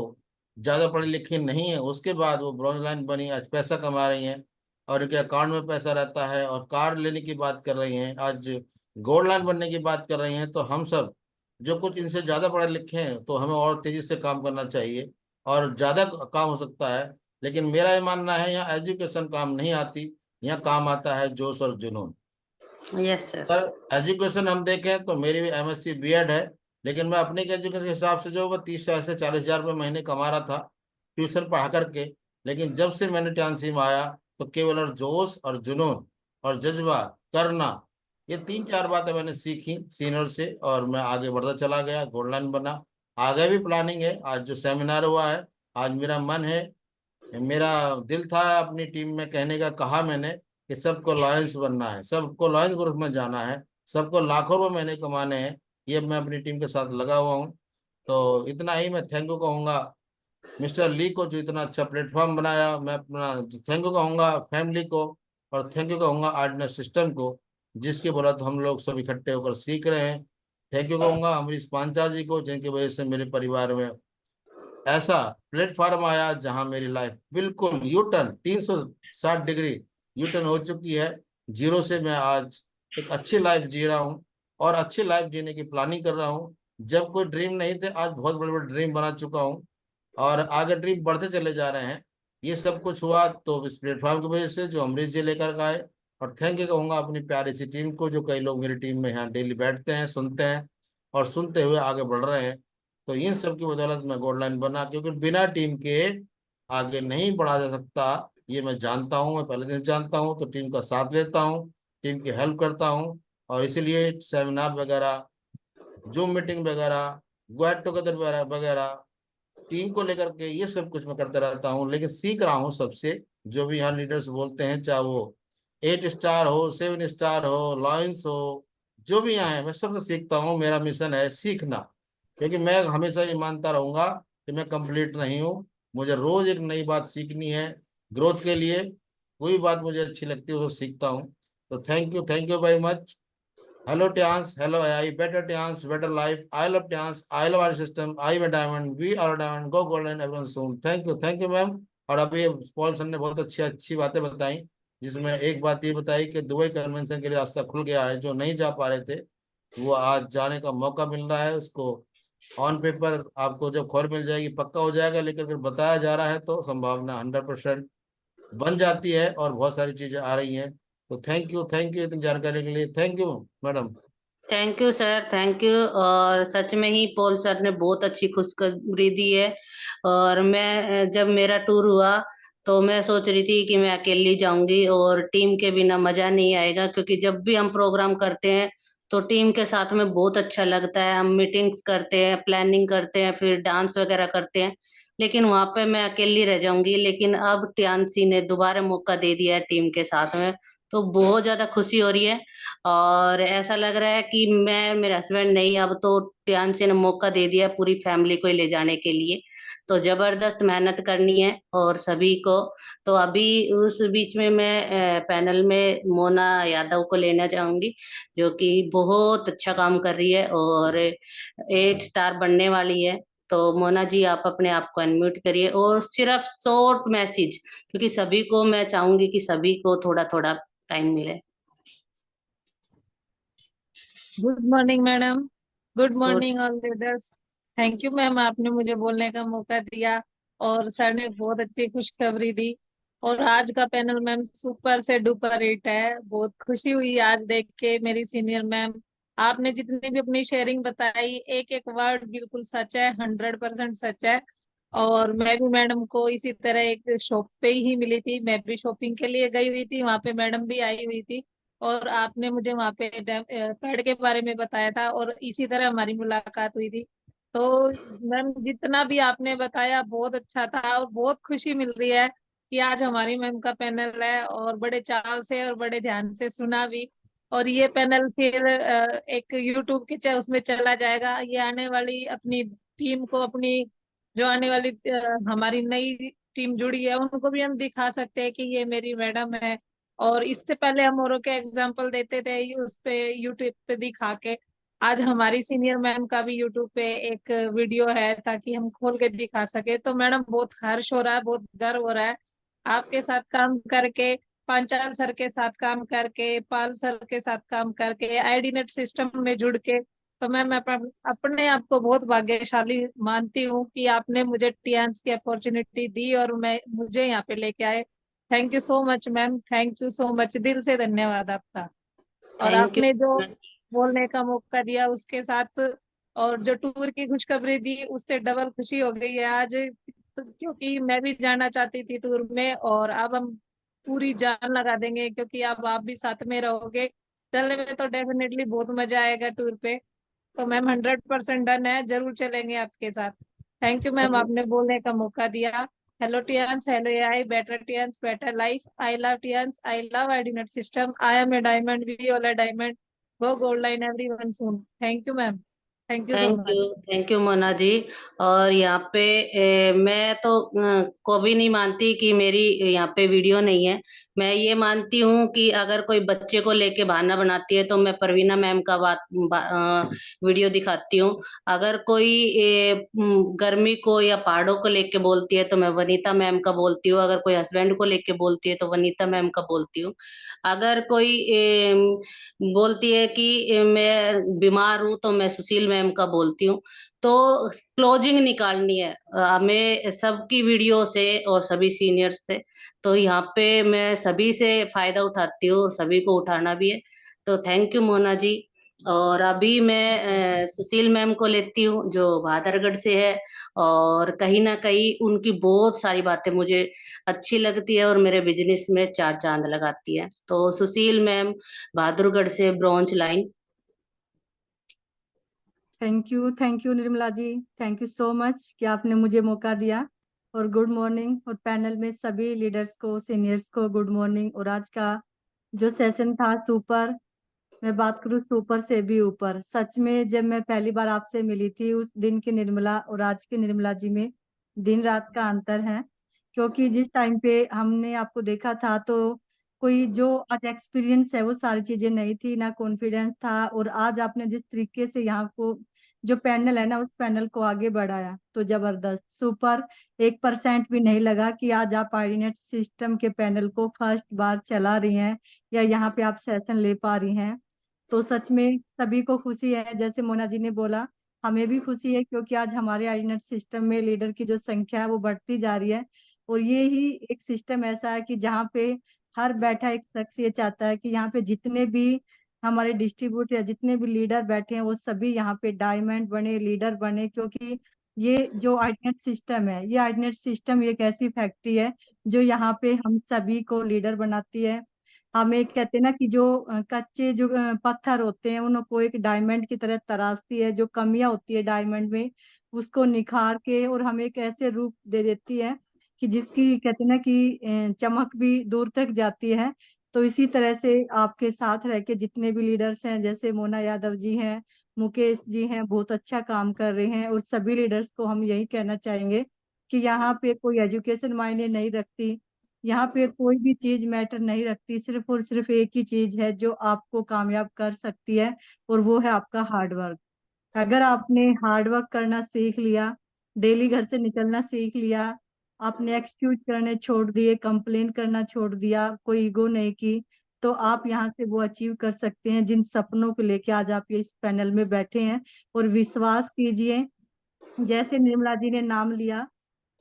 ज्यादा पढ़ी लिखी नहीं है, उसके बाद वो ब्रॉन्ज लाइन बनी, आज पैसा कमा रही हैं और इनके अकाउंट में पैसा रहता है, और कार लेने की बात कर रही हैं, आज गोल्ड लाइन बनने की बात कर रही हैं। तो हम सब जो कुछ इनसे ज्यादा पढ़े लिखे हैं, तो हमें और तेजी से काम करना चाहिए और ज्यादा काम हो सकता है। लेकिन मेरा ये मानना है, यहाँ एजुकेशन काम नहीं आती, यहाँ काम आता है जोश और जुनून। Yes sir. सर एजुकेशन हम देखें तो मेरी भी MSc B.Ed है, लेकिन मैं अपने एजुकेशन के हिसाब से जो वो 30,000 से 40,000 रुपये महीने कमा रहा था ट्यूशन पढ़ा करके। लेकिन जब से मैंने टियानसी में आया, तो केवल और जोश और जुनून और जज्बा करना, ये 3-4 बातें मैंने सीखी सीनियर से, और मैं आगे बढ़ता चला गया, गोल्ड लाइन बना। आगे भी प्लानिंग है। आज जो सेमिनार हुआ है, आज मेरा मन है, मेरा दिल था अपनी टीम में कहने का, कहा मैंने कि सबको लॉयंस बनना है, सबको लॉयंस ग्रुप में जाना है, सबको लाखों रुपए महीने कमाने हैं। ये मैं अपनी टीम के साथ लगा हुआ हूँ। तो इतना ही मैं थैंक यू कहूँगा मिस्टर ली को, जो इतना अच्छा प्लेटफॉर्म बनाया। मैं अपना थैंक यू कहूँगा फैमिली को, और थैंक यू कहूँगा आर्डिनेट सिस्टम को, जिसकी बदौलत हम लोग सब इकट्ठे होकर सीख रहे हैं। थैंक यू कहूँगा अमरीश पांचा जी को, जिनकी वजह से मेरे परिवार में ऐसा प्लेटफॉर्म आया जहां मेरी लाइफ बिल्कुल U turn 360 degree U turn हो चुकी है। जीरो से मैं आज एक अच्छी लाइफ जी रहा हूँ, और अच्छी लाइफ जीने की प्लानिंग कर रहा हूँ। जब कोई ड्रीम नहीं थे, आज बहुत बड़े बड़े ड्रीम बना चुका हूँ, और आगे ड्रीम बढ़ते चले जा रहे हैं। ये सब कुछ हुआ तो इस प्लेटफॉर्म की वजह से, जो अमरीश जी लेकर आए। और थैंक यू कहूँगा अपनी प्यारी सी टीम को, जो कई लोग मेरी टीम में यहाँ डेली बैठते हैं, सुनते हैं, और सुनते हुए आगे बढ़ रहे हैं। तो इन सब की बदौलत मैं गोल्ड लाइन बना, क्योंकि बिना टीम के आगे नहीं बढ़ा जा सकता। ये मैं जानता हूँ, मैं पहले दिन से जानता हूँ। तो टीम का साथ लेता हूँ, टीम की हेल्प करता हूँ, और इसीलिए सेमिनार वगैरह, जूम मीटिंग वगैरह, गेट टुगेदर वगैरह वगैरह, टीम को लेकर के ये सब कुछ मैं करता रहता हूँ। लेकिन सीख रहा हूँ सबसे, जो भी यहाँ लीडर्स बोलते हैं, चाहे वो 8 स्टार हो, 7 स्टार हो, लॉयंस हो, जो भी यहाँ है, मैं सबसे सीखता हूँ। मेरा मिशन है सीखना, क्योंकि मैं हमेशा ये मानता रहूंगा कि मैं कंप्लीट नहीं हूँ। मुझे रोज एक नई बात सीखनी है ग्रोथ के लिए। कोई बात मुझे अच्छी लगती है, वो सीखता हूँ। तो thank you very much. Hello Tians, hello AI, better Tians, better life. I love Tians, I love our system. I am a diamond, we are a diamond. Go golden, everyone soon. Thank you ma'am. और अभी पॉल सर ने बहुत अच्छी अच्छी बातें बताई, जिसमें एक बात ये बताई कि दुबई कन्वेंशन के लिए रास्ता खुल गया है। जो नहीं जा पा रहे थे, वो आज जाने का मौका मिल रहा है। उसको ऑन पेपर आपको जब खबर मिल जाएगी पक्का हो जाएगा, लेकिन अगर बताया जा रहा है तो संभावना 100% बन जाती है, और बहुत सारी चीजें आ रही हैं। तो थैंक यू इतनी जानकारी के लिए। Thank you madam. Thank you sir, thank you. और सच में ही पॉल सर ने बहुत अच्छी खुशखबरी दी है। और मैं जब मेरा टूर हुआ, तो मैं सोच रही थी कि मैं अकेली जाऊंगी, और टीम के बिना मजा नहीं आएगा। क्योंकि जब भी हम प्रोग्राम करते हैं, तो टीम के साथ में बहुत अच्छा लगता है। हम मीटिंग्स करते हैं, प्लानिंग करते हैं, फिर डांस वगैरह करते हैं। लेकिन वहां पे मैं अकेली रह जाऊंगी। लेकिन अब टियान्सी ने दोबारा मौका दे दिया है टीम के साथ में, तो बहुत ज्यादा खुशी हो रही है। और ऐसा लग रहा है कि मैं, मेरे हस्बैंड नहीं, अब तो टियान्सी ने मौका दे दिया पूरी फैमिली को ही ले जाने के लिए। तो जबरदस्त मेहनत करनी है और सभी को। तो अभी उस बीच में मैं पैनल में मोना यादव को लेना चाहूंगी, जो कि बहुत अच्छा काम कर रही है और 8 स्टार बनने वाली है। तो मोना जी, आप अपने आप को अनम्यूट करिए और सिर्फ शॉर्ट मैसेज, क्योंकि सभी को मैं चाहूंगी कि सभी को थोड़ा थोड़ा टाइम मिले। Good morning madam. Good good. Morning all leaders. Thank you ma'am, आपने मुझे बोलने का मौका दिया, और सर ने बहुत अच्छी खुशखबरी दी। और आज का पैनल मैम सुपर से डुपर हिट है। बहुत खुशी हुई आज देख के। मेरी सीनियर मैम, आपने जितनी भी अपनी शेयरिंग बताई, एक एक वर्ड बिल्कुल सच है, 100% सच है। और मैं भी मैडम को इसी तरह एक शॉप पे ही मिली थी। मैं भी शॉपिंग के लिए गई हुई थी, वहां पे मैडम भी आई हुई थी, और आपने मुझे वहां पे पैड के बारे में बताया था, और इसी तरह हमारी मुलाकात हुई थी। तो मैम जितना भी आपने बताया बहुत अच्छा था, और बहुत खुशी मिल रही है कि आज हमारी मैम का पैनल है, और बड़े चाव से और बड़े ध्यान से सुना भी। और ये पैनल फिर एक यूट्यूब के उसमें चला जाएगा। ये आने वाली अपनी टीम को, अपनी जो आने वाली हमारी नई टीम जुड़ी है, उनको भी हम दिखा सकते हैं कि ये मेरी मैडम है, और इससे पहले हम औरों के एग्जाम्पल देते थे उस पे यूट्यूब पे दिखा के। आज हमारी सीनियर मैम का भी यूट्यूब पे एक वीडियो है ताकि हम खोल के दिखा सके। तो मैडम बहुत हर्ष हो रहा है, बहुत गर्व हो रहा है आपके साथ काम करके, पांचाल सर के साथ काम करके, पाल सर के साथ काम करके, आईडीनेट सिस्टम में जुड़ के। तो मैं अपने आप को बहुत भाग्यशाली मानती हूँ कि आपने मुझे टीएंस की अपॉर्चुनिटी दी और मैं मुझे यहाँ पे लेके आए। Thank you so much ma'am, thank you so much, दिल से धन्यवाद आपका। और थैंक यू। आपने जो बोलने का मौका दिया उसके साथ, और जो टूर की खुशखबरी दी उससे डबल खुशी हो गई है आज, क्योंकि मैं भी जाना चाहती थी टूर में, और अब हम पूरी जान लगा देंगे क्योंकि अब आप भी साथ में रहोगे। चलने में तो डेफिनेटली बहुत मजा आएगा टूर पे। तो मैम 100% डन है, जरूर चलेंगे आपके साथ। थैंक यू मैम, आपने बोलने का मौका दिया। Hello Tiens, hello AI, better Tiens, better life. I love Tiens, I love IDNet system, I am a diamond, we all a diamond, go gold line everyone soon. Thank you ma'am, thank you so much. Thank you Mona ji. और यहाँ पे मैं तो को भी नहीं मानती कि मेरी यहाँ पे वीडियो नहीं है। मैं ये मानती हूँ कि अगर कोई बच्चे को लेके बहाना बनाती है तो मैं परवीना मैम का वीडियो दिखाती हूँ। अगर कोई गर्मी को या पहाड़ों को लेके बोलती है तो मैं वनीता मैम का बोलती हूँ। अगर कोई हस्बैंड को लेके बोलती है तो वनीता मैम का बोलती हूँ। अगर कोई बोलती है कि मैं बीमार हूं तो मैं सुशील मैम का बोलती हूँ। तो क्लोजिंग निकालनी है हमें सबकी वीडियो से और सभी सीनियर्स से। तो यहाँ पे मैं सभी से फायदा उठाती हूँ, सभी को उठाना भी है। तो थैंक यू मोना जी। और अभी मैं सुशील मैम को लेती हूँ जो भादरगढ़ से है। और कहीं ना कहीं उनकी बहुत सारी बातें मुझे अच्छी लगती है और मेरे बिजनेस में चार चांद लगाती है। तो सुशील मैम, बहादुरगढ़ से, bronze line. Thank you Nirmala ji, thank you so much कि आपने मुझे मौका दिया। और गुड मॉर्निंग, और पैनल में सभी लीडर्स को, सीनियर्स को गुड मॉर्निंग। और आज का जो सेशन था सुपर, मैं बात करूँ सुपर से भी ऊपर। सच में जब मैं पहली बार आपसे मिली थी उस दिन की निर्मला और आज की निर्मला जी में दिन रात का अंतर है। क्योंकि जिस टाइम पे हमने आपको देखा था तो कोई जो आज एक्सपीरियंस है वो सारी चीजें नहीं थी, ना कॉन्फिडेंस था। और आज आपने जिस तरीके से यहाँ को जो पैनल है ना उस पैनल को आगे बढ़ाया तो जबरदस्त सुपर। 1% भी नहीं लगा कि आज आप आईडीनेट सिस्टम के पैनल को फर्स्ट बार चला रही हैं या यहाँ पे आप सेशन ले पा रही हैं। तो सच में सभी को खुशी है, जैसे मोना जी ने बोला हमें भी खुशी है क्योंकि आज हमारे आईनेट सिस्टम में लीडर की जो संख्या है वो बढ़ती जा रही है। और ये ही एक सिस्टम ऐसा है कि जहाँ पे हर बैठा एक शख्स ये चाहता है कि यहाँ पे जितने भी हमारे डिस्ट्रीब्यूटर या जितने भी लीडर बैठे हैं वो सभी यहाँ पे डायमंड बने, लीडर बने। क्योंकि ये जो आईनेट सिस्टम है, ये आईनेट सिस्टम एक ऐसी फैक्ट्री है जो यहाँ पे हम सभी को लीडर बनाती है। हमें कहते हैं ना कि जो कच्चे जो पत्थर होते हैं उनको एक डायमंड की तरह तराशती है। जो कमियां होती है डायमंड में उसको निखार के और हमें एक ऐसे रूप दे देती है कि जिसकी कहते हैं ना कि चमक भी दूर तक जाती है। तो इसी तरह से आपके साथ रह के जितने भी लीडर्स हैं, जैसे मोना यादव जी हैं, मुकेश जी हैं, बहुत अच्छा काम कर रहे हैं। और सभी लीडर्स को हम यही कहना चाहेंगे कि यहाँ पे कोई एजुकेशन मायने नहीं रखती, यहाँ पे कोई भी चीज मैटर नहीं रखती। सिर्फ और सिर्फ एक ही चीज है जो आपको कामयाब कर सकती है और वो है आपका हार्डवर्क। अगर आपने हार्डवर्क करना सीख लिया, डेली घर से निकलना सीख लिया, आपने एक्सक्यूज करने छोड़ दिए, कंप्लेन करना छोड़ दिया, कोई ईगो नहीं की, तो आप यहाँ से वो अचीव कर सकते हैं जिन सपनों को लेके आज आप ये इस पैनल में बैठे हैं। और विश्वास कीजिए, जैसे निर्मला जी ने नाम लिया,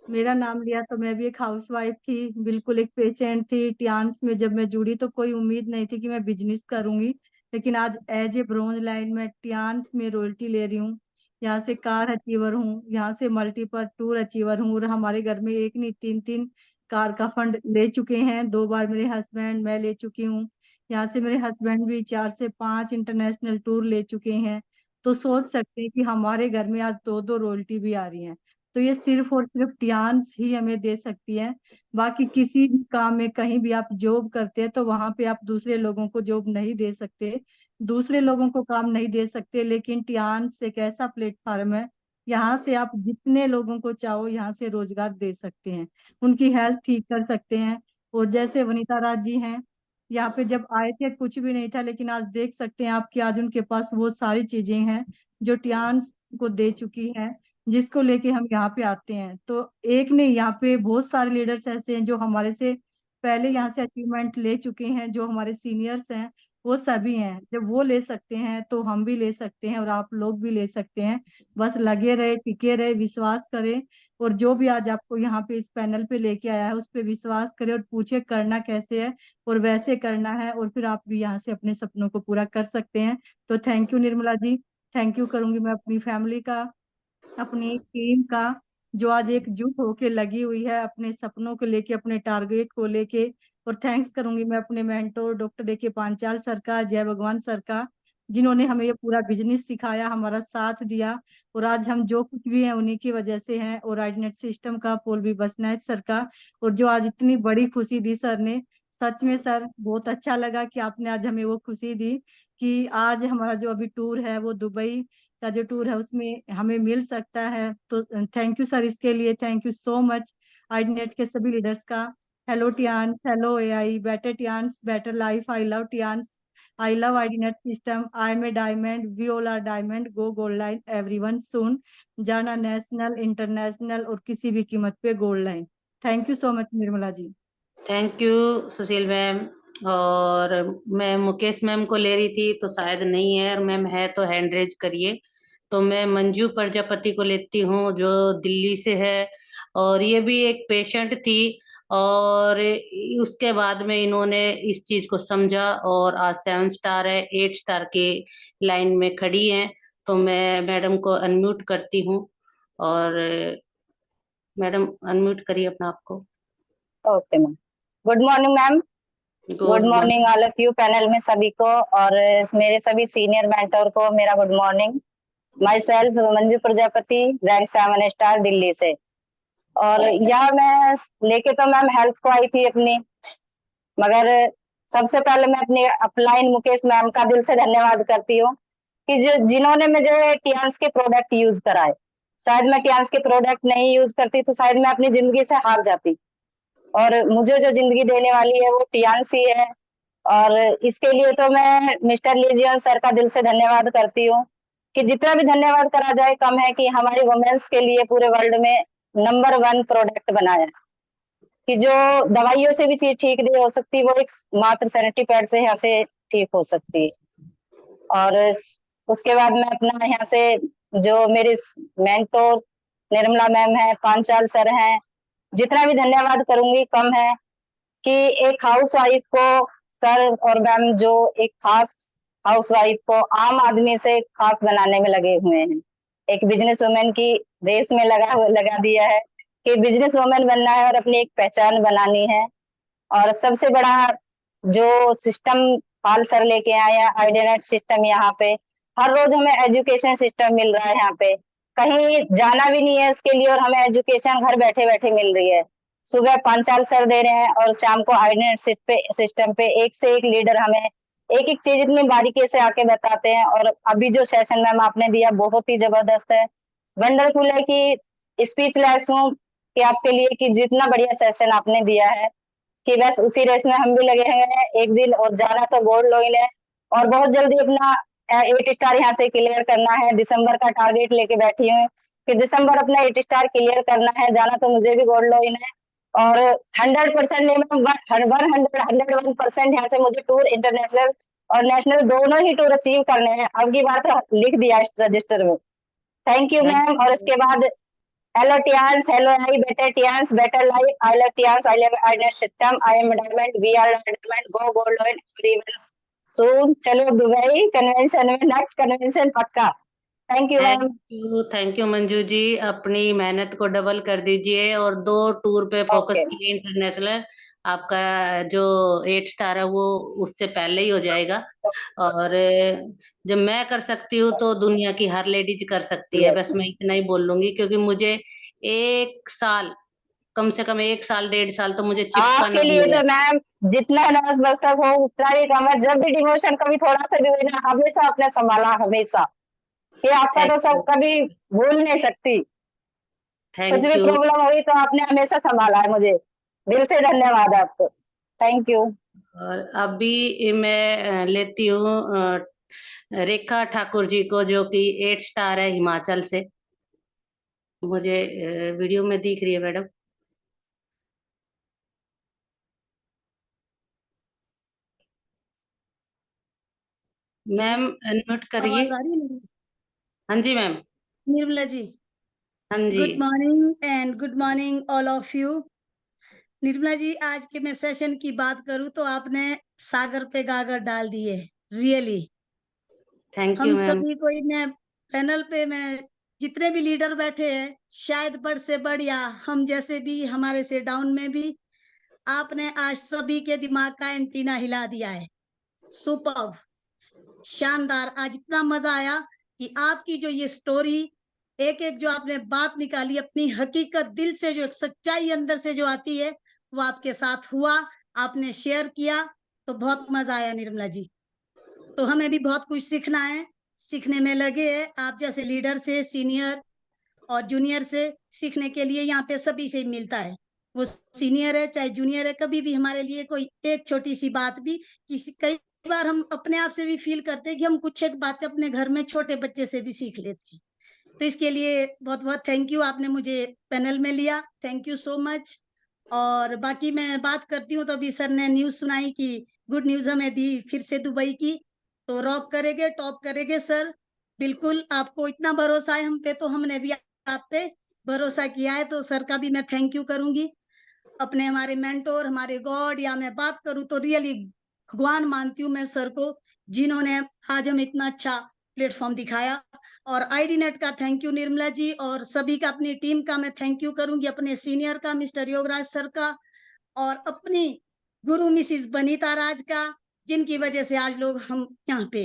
मेरा नाम लिया, तो मैं भी एक हाउसवाइफ थी, बिल्कुल एक पेशेंट थी। टियान्स में जब मैं जुड़ी तो कोई उम्मीद नहीं थी कि मैं बिजनेस करूंगी। लेकिन आज एज ए ब्रॉन्ज लाइन में टियान्स में रॉयल्टी ले रही हूँ। यहाँ से कार अचीवर हूँ, यहाँ से मल्टीपल टूर अचीवर हूँ। और हमारे घर में एक नहीं 3-3 कार का फंड ले चुके हैं। 2 बार मेरे हस्बैंड, मैं ले चुकी हूँ। यहाँ से मेरे हस्बैंड भी 4 से 5 इंटरनेशनल टूर ले चुके हैं। तो सोच सकते हैं कि हमारे घर में आज 2-2 रॉयल्टी भी आ रही हैं। तो ये सिर्फ और सिर्फ टियान्स ही हमें दे सकती है। बाकी किसी भी काम में कहीं भी आप जॉब करते हैं तो वहां पे आप दूसरे लोगों को जॉब नहीं दे सकते, दूसरे लोगों को काम नहीं दे सकते। लेकिन टियान्स एक ऐसा प्लेटफॉर्म है, यहाँ से आप जितने लोगों को चाहो यहाँ से रोजगार दे सकते हैं, उनकी हेल्थ ठीक कर सकते हैं। और जैसे वनीता राज जी हैं, यहाँ पे जब आए थे कुछ भी नहीं था, लेकिन आज देख सकते हैं आप कि आज उनके पास वो सारी चीजें हैं जो टियान्स को दे चुकी हैं, जिसको लेके हम यहाँ पे आते हैं। तो एक नहीं, यहाँ पे बहुत सारे लीडर्स ऐसे हैं जो हमारे से पहले यहाँ से अचीवमेंट ले चुके हैं, जो हमारे सीनियर्स हैं वो सभी हैं। जब वो ले सकते हैं तो हम भी ले सकते हैं और आप लोग भी ले सकते हैं। बस लगे रहे, टिके रहे, विश्वास करें, और जो भी आज आपको यहाँ पे इस पैनल पे लेके आया है उस पे विश्वास करें और पूछे करना कैसे है, और वैसे करना है, और फिर आप भी यहाँ से अपने सपनों को पूरा कर सकते हैं। तो thank you Nirmala ji. Thank you करूंगी मैं अपनी फैमिली का, अपनी टीम का, जो आज एकजुट होके लगी हुई है अपने सपनों को लेके, अपने टारगेट को लेके। और थैंक्स करूंगी मैं अपने मेंटोर डॉक्टर ए के पांचाल सर का, जय भगवान सर का, जिन्होंने हमें ये पूरा बिजनेस सिखाया, हमारा साथ दिया, और आज हम जो कुछ भी हैं उन्हीं की वजह से हैं। और आइडनेट सिस्टम का पौलवी बसनायक सर का, और जो आज इतनी बड़ी खुशी दी सर ने, सच में सर बहुत अच्छा लगा कि आपने आज हमें वो खुशी दी कि आज हमारा जो अभी टूर है वो दुबई का जो टूर है उसमें हमें मिल सकता है। तो थैंक यू सर इसके लिए, thank you so much IDNet के सभी लीडर्स का। Hello Tiens, hello AI, better Tiens, better life, I love Tiens, I love IDNet system, I am a diamond, we all are diamond, go gold line everyone soon, जाना नेशनल इंटरनेशनल और किसी भी कीमत पे gold line. Thank you so much Nirmala ji. Thank you Sushil ma'am. और मैं मुकेश मैम को ले रही थी तो शायद नहीं है, और मैम है तो हैंड रेज करिए। तो मैं मंजू प्रजापति को लेती हूँ जो दिल्ली से है, और ये भी एक पेशेंट थी, और उसके बाद में इन्होंने इस चीज को समझा और आज 7 स्टार है, 8 स्टार की लाइन में खड़ी है। तो मैं मैडम को अनम्यूट करती हूँ, और मैडम अनम्यूट करिए अपना आपको। Okay ma'am. Good morning ma'am. Good morning all of you panel में सभी को, और मेरे सभी सीनियर मेंटर को मेरा good morning. My self Manju Prajapati, rank 7 star Delhi से। और यहाँ मैं लेके तो मैम हेल्थ को आई थी अपनी, मगर सबसे पहले मैं अपनी अपलाइन मुकेश मैम का दिल से धन्यवाद करती हूँ कि जो जिन्होंने मुझे टियान्स के प्रोडक्ट यूज कराए। शायद मैं टियान्स के प्रोडक्ट नहीं यूज करती तो शायद मैं अपनी जिंदगी से हार जाती, और मुझे जो जिंदगी देने वाली है वो टियान्स ही है। और इसके लिए तो मैं मिस्टर लीजियन सर का दिल से धन्यवाद करती हूँ कि जितना भी धन्यवाद करा जाए कम है कि हमारी वुमेन्स के लिए पूरे वर्ल्ड में नंबर 1 प्रोडक्ट बनाया, कि जो दवाइयों से भी चीज ठीक नहीं हो सकती वो एक मात्र सैनिटरी पैड से यहाँ से ठीक हो सकती है। और उसके बाद मैं अपना यहाँ से जो मेरे मेंटोर निर्मला मैम है, पांचाल सर हैं, जितना भी धन्यवाद करूंगी कम है कि एक हाउसवाइफ को सर और मैम जो एक खास हाउसवाइफ को आम आदमी से खास बनाने में लगे हुए हैं, एक बिजनेस वुमेन की रेस में लगा दिया है कि बिजनेस वुमेन बनना है और अपनी एक पहचान बनानी है। और सबसे बड़ा जो सिस्टम पाल सर लेके आए हैं, आइडियानेट सिस्टम, यहाँ पे हर रोज हमें एजुकेशन सिस्टम मिल रहा है, यहाँ पे कहीं जाना भी नहीं है उसके लिए, और हमें एजुकेशन घर बैठे बैठे मिल रही है। सुबह पांचाल सर दे रहे हैं और शाम को आइडियानेट सिस्टम पे एक से एक लीडर हमें एक एक चीज इतनी बारीकी से आके बताते हैं। और अभी जो सेशन मैम आपने दिया बहुत ही जबरदस्त है, वंडरफुल है, कि स्पीचलेस हूँ कि आपके लिए कि जितना बढ़िया सेशन आपने दिया है, कि बस उसी रेस में हम भी लगे हुए हैं एक दिन, और जाना तो गोल्ड लोइन है, और बहुत जल्दी अपना 8 स्टार यहाँ से क्लियर करना है। दिसंबर का टारगेट लेके बैठी हूँ कि दिसंबर अपना 8 स्टार क्लियर करना है, जाना तो मुझे भी गोल्ड लोइन है। और 100% नहीं, 101% यहाँ से मुझे टूर इंटरनेशनल और नेशनल दोनों ही टूर अचीव करने हैं। अब की बात लिख दिया इस रजिस्टर में। Thank you ma'am. और इसके बाद hello Tiens, hello I, better Tiens, better life, I love Tiens, I love IDNet system, I am diamond, we are diamond, go gold line everyone soon. चलो दुबई कन्वेंशन में, नेक्स्ट कन्वेंशन पक्का। Thank you ma'am. Thank you Manju ji, अपनी मेहनत को डबल कर दीजिए और 2 टूर पे फोकस कीजिए इंटरनेशनल। आपका जो 8 स्टार है वो उससे पहले ही हो जाएगा। और जब मैं कर सकती हूँ तो दुनिया की हर लेडीज कर सकती है। बस मैं इतना ही बोल लूंगी, क्योंकि मुझे 1 साल, कम से कम 1 साल 1.5 साल तो मुझे चिपका आपके लिए तो मैम जितना नर्वस बस तक हो उतना ही कम है। जब भी डिमोशन कभी थोड़ा सा भी हुई ना, हमेशा आपने संभाला, हमेशा। ये आपका तो सब कभी भूल नहीं सकती। कुछ भी प्रॉब्लम हुई तो आपने हमेशा संभाला है मुझे। दिल से धन्यवाद आपको। Thank you. और अभी मैं लेती हूँ रेखा ठाकुर जी को, जो कि 8 स्टार है हिमाचल से। मुझे वीडियो में दिख रही है मैडम। मैम अनम्यूट करिए। आवाज आ रही है? हाँ जी मैम। निर्मला जी, हाँ जी। Good morning and good morning all of you. Nirmala ji, आज के मैं सेशन की बात करूं तो आपने सागर पे गागर डाल दिए, रियली। थैंक हम यू मैम। सभी को मैं पैनल पे मैं जितने भी लीडर बैठे हैं, शायद बड़ से बड़ या हम जैसे भी हमारे से डाउन में भी, आपने आज सभी के दिमाग का एंटीना हिला दिया है। सुपर्ब, शानदार। आज इतना मजा आया कि आपकी जो ये स्टोरी, एक एक जो आपने बात निकाली अपनी हकीकत दिल से, जो एक सच्चाई अंदर से जो आती है, वो आपके साथ हुआ, आपने शेयर किया, तो बहुत मजा आया निर्मला जी। तो हमें भी बहुत कुछ सीखना है, सीखने में लगे हैं। आप जैसे लीडर से, सीनियर और जूनियर से सीखने के लिए यहाँ पे सभी से मिलता है। वो सीनियर है चाहे जूनियर है, कभी भी हमारे लिए कोई एक छोटी सी बात भी, कई बार हम अपने आप से भी फील करते हैं कि हम कुछ एक बातें अपने घर में छोटे बच्चे से भी सीख लेते हैं। तो इसके लिए बहुत बहुत थैंक यू, आपने मुझे पैनल में लिया, थैंक यू सो मच। और बाकी मैं बात करती हूँ, तो अभी सर ने न्यूज सुनाई कि गुड न्यूज हमें दी फिर से दुबई की, तो रॉक करेंगे, टॉप करेंगे सर। बिल्कुल, आपको इतना भरोसा है हम पे, तो हमने भी आप पे भरोसा किया है, तो सर का भी मैं थैंक यू करूंगी। अपने हमारे मेंटोर, हमारे गॉड, या मैं बात करूं तो रियली भगवान मानती हूँ मैं सर को, जिन्होंने आज हमें इतना अच्छा प्लेटफॉर्म दिखाया। और आईडी नेट का थैंक यू निर्मला जी, और सभी का, अपनी टीम का मैं थैंक यू करूंगी, अपने सीनियर का मिस्टर योगराज सर का, और अपनी गुरु मिसिस बनीता राज का, जिनकी वजह से आज लोग हम यहाँ पे।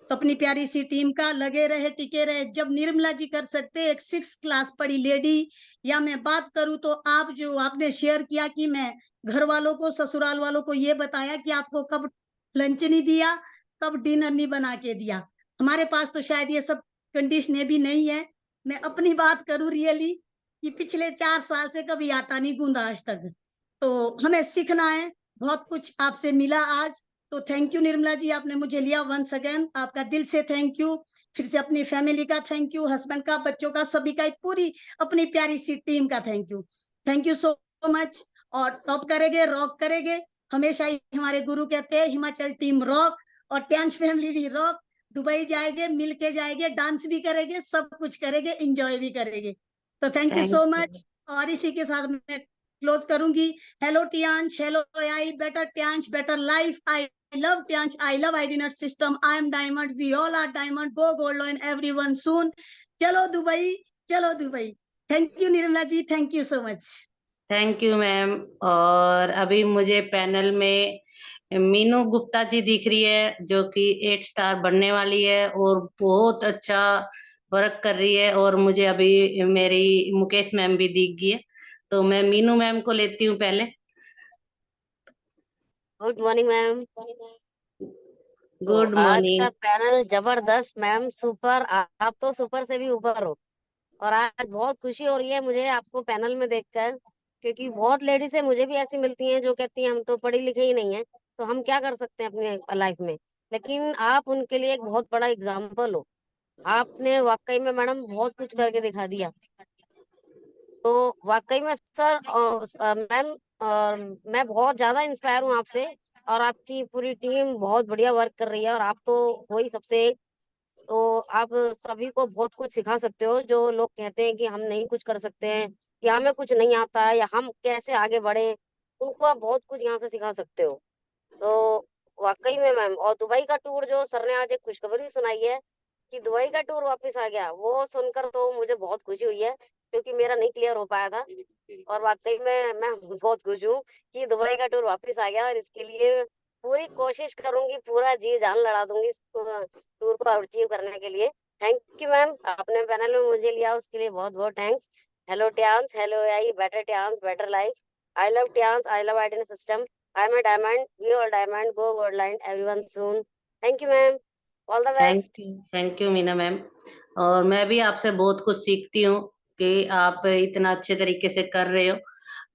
तो अपनी प्यारी सी टीम का लगे रहे, टिके रहे। जब निर्मला जी कर सकते, एक 6th क्लास पढ़ी लेडी, या मैं बात करूं तो आप जो आपने शेयर किया कि मैं घर वालों को, ससुराल वालों को ये बताया कि आपको कब लंच नहीं दिया, कब डिनर नहीं बना के दिया। हमारे पास तो शायद ये सब कंडीशनें भी नहीं है। मैं अपनी बात करूं रियली कि पिछले 4 साल से कभी आटा नहीं गूंदा आज तक। तो हमें सीखना है, बहुत कुछ आपसे मिला आज। तो थैंक यू निर्मला जी, आपने मुझे लिया वंस अगेन, आपका दिल से थैंक यू। फिर से अपनी फैमिली का थैंक यू, हस्बैंड का, बच्चों का, सभी का, पूरी अपनी प्यारी सी टीम का थैंक यू सो मच। और टॉप करेंगे, रॉक करेंगे। हमेशा ही हमारे गुरु कहते हैं हिमाचल टीम रॉक, और टेंस फैमिली भी रॉक। दुबई जाएंगे, मिल के जाएंगे, डांस भी करेंगे, सब कुछ करेंगे, एंजॉय भी करेंगे। तो थैंक यू सो मच। और इसी के साथ मैं क्लोज करूंगी। Hello Tiens, hello I, better Tiens, better life. I love Tianch, I love IDNet system. I am diamond, we all are diamond. Go gold line everyone soon. चलो दुबई, चलो Dubai. Thank you Nirmala ji, thank you so much. Thank you ma'am. और अभी मुझे पैनल में मीनू गुप्ता जी दिख रही है, जो कि 8 स्टार बनने वाली है और बहुत अच्छा वर्क कर रही है। और मुझे अभी मेरी मुकेश मैम भी दिख गई है, तो मैं मीनू मैम को लेती हूँ पहले। Good morning ma'am. गुड आज मॉर्निंग। का पैनल जबरदस्त मैम, सुपर। आप तो सुपर से भी ऊपर हो, और आज बहुत खुशी हो रही है मुझे आपको पैनल में देखकर, क्योंकि बहुत लेडीज है मुझे भी ऐसी मिलती हैं जो कहती हैं हम तो पढ़े लिखे ही नहीं है, तो हम क्या कर सकते हैं अपनी लाइफ में। लेकिन आप उनके लिए एक बहुत बड़ा एग्जाम्पल हो। आपने वाकई में मैडम बहुत कुछ करके दिखा दिया। तो वाकई में सर मैम, मैं बहुत ज्यादा इंस्पायर हूँ आपसे, और आपकी पूरी टीम बहुत बढ़िया वर्क कर रही है, और आप तो वही सबसे। तो आप सभी को बहुत कुछ सिखा सकते हो, जो लोग कहते हैं कि हम नहीं कुछ कर सकते हैं, या हमें कुछ नहीं आता है, या हम कैसे आगे बढ़े, उनको आप बहुत कुछ यहाँ से सिखा सकते हो। तो वाकई में मैम, और दुबई का टूर जो सर ने आज एक खुशखबरी सुनाई है कि दुबई का टूर वापस आ गया, वो सुनकर तो मुझे बहुत खुशी हुई है, क्योंकि मेरा नहीं क्लियर हो पाया था। और वाकई में मैं बहुत खुश हूँ कि दुबई का टूर वापस आ गया, और इसके लिए पूरी कोशिश करूंगी, पूरा जी जान लड़ा दूंगी इस टूर को अचीव करने के लिए। थैंक यू मैम, आपने पैनल में मुझे लिया, उसके लिए बहुत बहुत thanks. Hello Tiens, hello I, better Tiens, better life. I love Tiens, I love identity system. I am a diamond, we all diamond, go gold line everyone soon. Thank you ma'am, all the best. Thank you Meena ma'am. और मैं भी आपसे बहुत कुछ सीखती हूँ कि आप इतना अच्छे तरीके से कर रहे हो।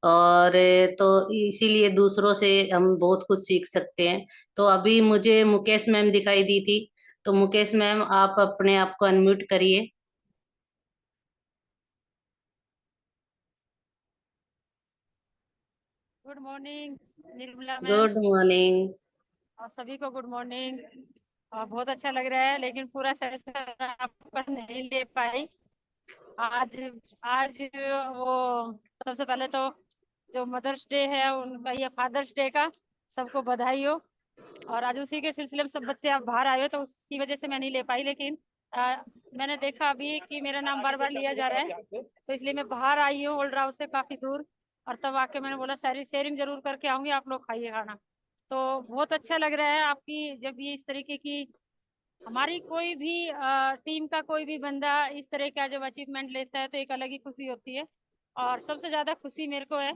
और तो इसीलिए दूसरों से हम बहुत कुछ सीख सकते हैं। तो अभी मुझे मुकेश मैम दिखाई दी थी, तो मुकेश मैम आप अपने आप को अनम्यूट करिए। Good morning Nirmala ma'am, good morning. और सभी को गुड मॉर्निंग। और बहुत अच्छा लग रहा है, लेकिन पूरा सेशन आपका नहीं ले पाई आज। आज वो सबसे पहले तो जो मदर्स डे है उनका, ये फादर्स डे का सबको बधाई हो। और आज उसी के सिलसिले में सब बच्चे आप बाहर आए हो, तो उसकी वजह से मैं नहीं ले पाई। लेकिन मैंने देखा अभी कि मेरा नाम बार बार लिया जा रहा है, तो इसलिए मैं बाहर आई हूँ ओल्ड हाउस से काफी दूर। और तब आके मैंने बोला शेयरिंग जरूर करके आऊंगी, आप लोग खाइए खाना। तो बहुत अच्छा लग रहा है आपकी, जब ये इस तरीके की हमारी कोई भी टीम का कोई भी बंदा इस तरह का जब अचीवमेंट लेता है तो एक अलग ही खुशी होती है। और सबसे ज्यादा खुशी मेरे को है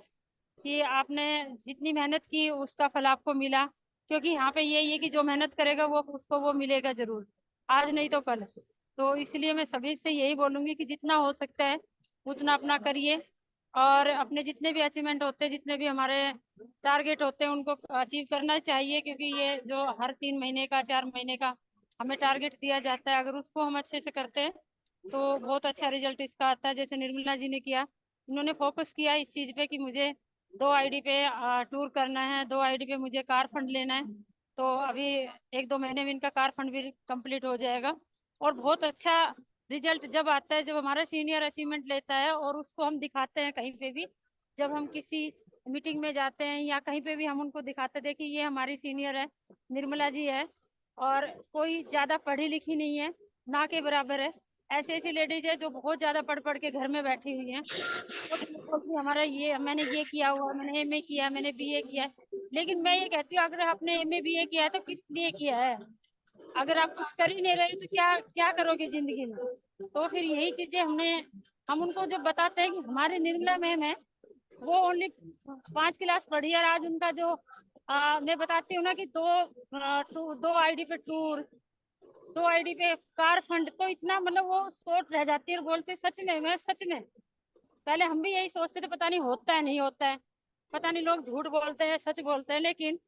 कि आपने जितनी मेहनत की उसका फल आपको मिला। क्योंकि यहाँ पे यही है कि जो मेहनत करेगा वो उसको वो मिलेगा जरूर, आज नहीं तो कल। तो इसलिए मैं सभी से यही बोलूंगी कि जितना हो सकता है उतना अपना करिए, और अपने जितने भी अचीवमेंट होते हैं, जितने भी हमारे टारगेट होते हैं, उनको अचीव करना चाहिए। क्योंकि ये जो हर 3 महीने का 4 महीने का हमें टारगेट दिया जाता है, अगर उसको हम अच्छे से करते हैं तो बहुत अच्छा रिजल्ट इसका आता है। जैसे निर्मला जी ने किया, उन्होंने फोकस किया इस चीज पे कि मुझे 2 आईडी पे टूर करना है, 2 आईडी पे मुझे कार फंड लेना है। तो अभी 1-2 महीने में इनका कार फंड भी कंप्लीट हो जाएगा। और बहुत अच्छा रिजल्ट जब आता है, जब हमारा सीनियर अचीवमेंट लेता है और उसको हम दिखाते हैं कहीं पे भी, जब हम किसी मीटिंग में जाते हैं या कहीं पे भी हम उनको दिखाते, देखिए ये हमारी सीनियर है, निर्मला जी है, और कोई ज्यादा पढ़ी लिखी नहीं है, ना के बराबर है। ऐसी ऐसी लेडीज है जो बहुत ज्यादा पढ़ पढ़ के घर में बैठी हुई हैं, हमारा ये, मैंने ये किया हुआ, मैंने एमए किया, मैंने बीए किया है। लेकिन मैं ये कहती हूँ, अगर आपने एमए बीए किया है तो किस लिए किया है? अगर आप कुछ कर ही नहीं रहे तो क्या क्या करोगे जिंदगी में? तो फिर यही चीजें हम उनको जब बताते हैं कि हमारे निर्मला मैम है, वो ओनली 5 क्लास पढ़ी है, और आज उनका जो मैं बताती हूँ ना कि 2 आईडी पे टूर, 2 आईडी पे कार फंड, तो इतना मतलब वो सोच रह जाती है और बोलते सच में, मैं सच में पहले हम भी यही सोचते थे, पता नहीं होता है नहीं होता है, पता नहीं लोग झूठ बोलते हैं सच बोलते हैं। लेकिन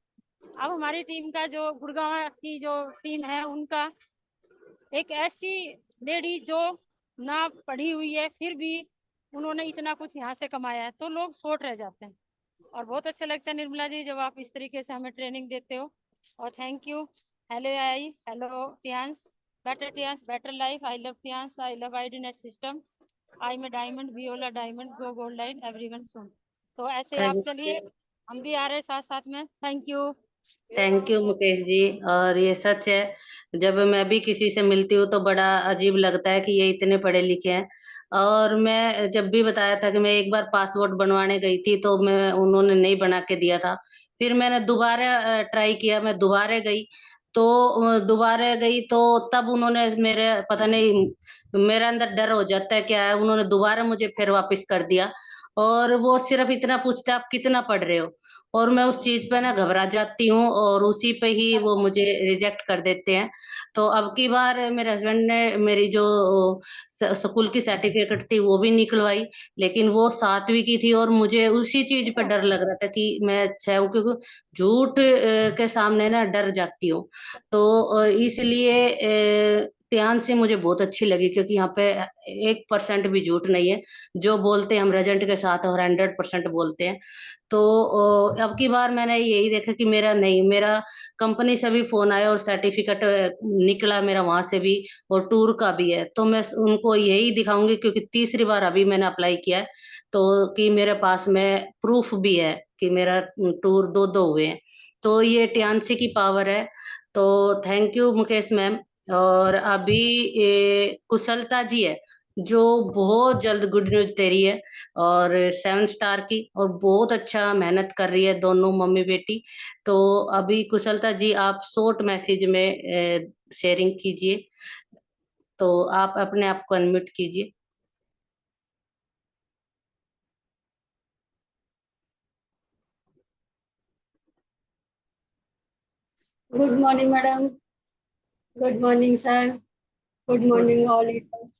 अब हमारी टीम का जो गुड़गांव की जो टीम है, उनका एक ऐसी लेडी जो ना पढ़ी हुई है फिर भी उन्होंने इतना कुछ यहाँ से कमाया है, तो लोग सोच रह जाते हैं। और बहुत अच्छा लगता है निर्मला जी जब आप इस तरीके से हमें ट्रेनिंग देते हो, और thank you. Hello Tiens, better life, I love Tiens, I love IDNet system, I am diamond, we're all diamond, go gold line, everyone soon. तो ऐसे आप चलिए, हम भी आ रहे हैं साथ साथ में। Thank you Mukesh ji. और ये सच है, जब मैं भी किसी से मिलती हूँ तो बड़ा अजीब लगता है कि ये इतने पढ़े लिखे हैं। और मैं जब भी बताया था कि मैं एक बार पासवर्ड बनवाने गई थी तो मैं उन्होंने नहीं बना के दिया था। फिर मैंने दोबारा ट्राई किया, मैं दोबारा गई, तो दोबारा गई तो तब उन्होंने मेरे, पता नहीं मेरा अंदर डर हो जाता है क्या है, उन्होंने दोबारा मुझे फिर वापस कर दिया। और वो सिर्फ इतना पूछते आप कितना पढ़ रहे हो, और मैं उस चीज पे ना घबरा जाती हूँ और उसी पे ही वो मुझे रिजेक्ट कर देते हैं। तो अब की बार मेरे हस्बैंड ने मेरी जो स्कूल की सर्टिफिकेट थी वो भी निकलवाई, लेकिन वो 7वीं की थी और मुझे उसी चीज पे डर लग रहा था कि मैं अच्छा हूँ, क्योंकि झूठ के सामने ना डर जाती हूँ। तो इसलिए ध्यान से मुझे बहुत अच्छी लगी, क्योंकि यहाँ पे 1% भी झूठ नहीं है। जो बोलते हैं हम रेजेंट के साथ और 100% बोलते हैं। तो अब की बार मैंने यही देखा कि मेरा नहीं, मेरा कंपनी से भी फोन आया और सर्टिफिकेट निकला मेरा वहां से भी, और टूर का भी है। तो मैं उनको यही दिखाऊंगी, क्योंकि तीसरी बार अभी मैंने अप्लाई किया है, तो कि मेरे पास में प्रूफ भी है कि मेरा टूर 2-2 हुए हैं। तो ये टियान्सी की पावर है। तो थैंक यू मुकेश मैम। और अभी कुशलता जी है, जो बहुत जल्द गुड न्यूज दे रही है, और 7 स्टार की, और बहुत अच्छा मेहनत कर रही है दोनों मम्मी बेटी। तो अभी कुशलता जी आप शॉर्ट मैसेज में शेयरिंग कीजिए, तो आप अपने आप को अनम्यूट कीजिए। Good morning, madam. Good morning, sir. Good morning, all leaders.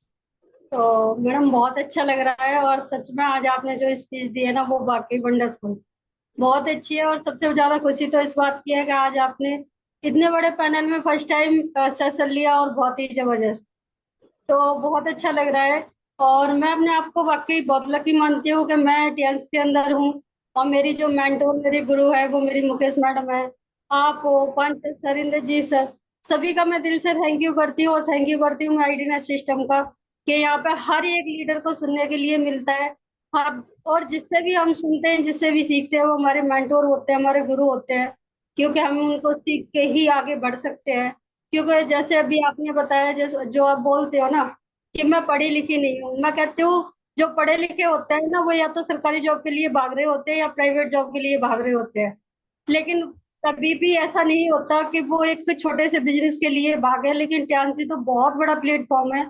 तो मैडम बहुत अच्छा लग रहा है, और सच में आज आपने जो स्पीच दी है ना वो वाकई वंडरफुल बहुत अच्छी है। और सबसे ज्यादा खुशी तो इस बात की है कि आज आपने इतने बड़े पैनल में फर्स्ट टाइम सेशन लिया, और बहुत ही जबरदस्त, तो बहुत अच्छा लग रहा है। और मैं अपने आप को वाकई बहुत लकी मानती हूँ कि मैं टीएल्स के अंदर हूँ, और मेरी जो मेंटोर मेरी गुरु है वो मेरी मुकेश मैडम है, आप हो, पंच सरिंदर जी सर, सभी का मैं दिल से थैंक यू करती हूँ। और थैंक यू करती हूँ मैं आईडीनेस सिस्टम का, कि यहाँ पे हर एक लीडर को सुनने के लिए मिलता है। हाँ, और जिससे भी हम सुनते हैं, जिससे भी सीखते हैं, वो हमारे मेंटोर होते हैं, हमारे गुरु होते हैं, क्योंकि हम उनको सीख के ही आगे बढ़ सकते हैं। क्योंकि जैसे अभी आपने बताया, जैसे जो आप बोलते हो ना कि मैं पढ़ी लिखी नहीं हूँ, मैं कहती हूँ जो पढ़े लिखे होते हैं ना वो या तो सरकारी जॉब के लिए भाग रहे होते हैं या प्राइवेट जॉब के लिए भाग रहे होते हैं, लेकिन कभी भी ऐसा नहीं होता कि वो एक छोटे से बिजनेस के लिए भागे। लेकिन टियान्सी तो बहुत बड़ा प्लेटफॉर्म है,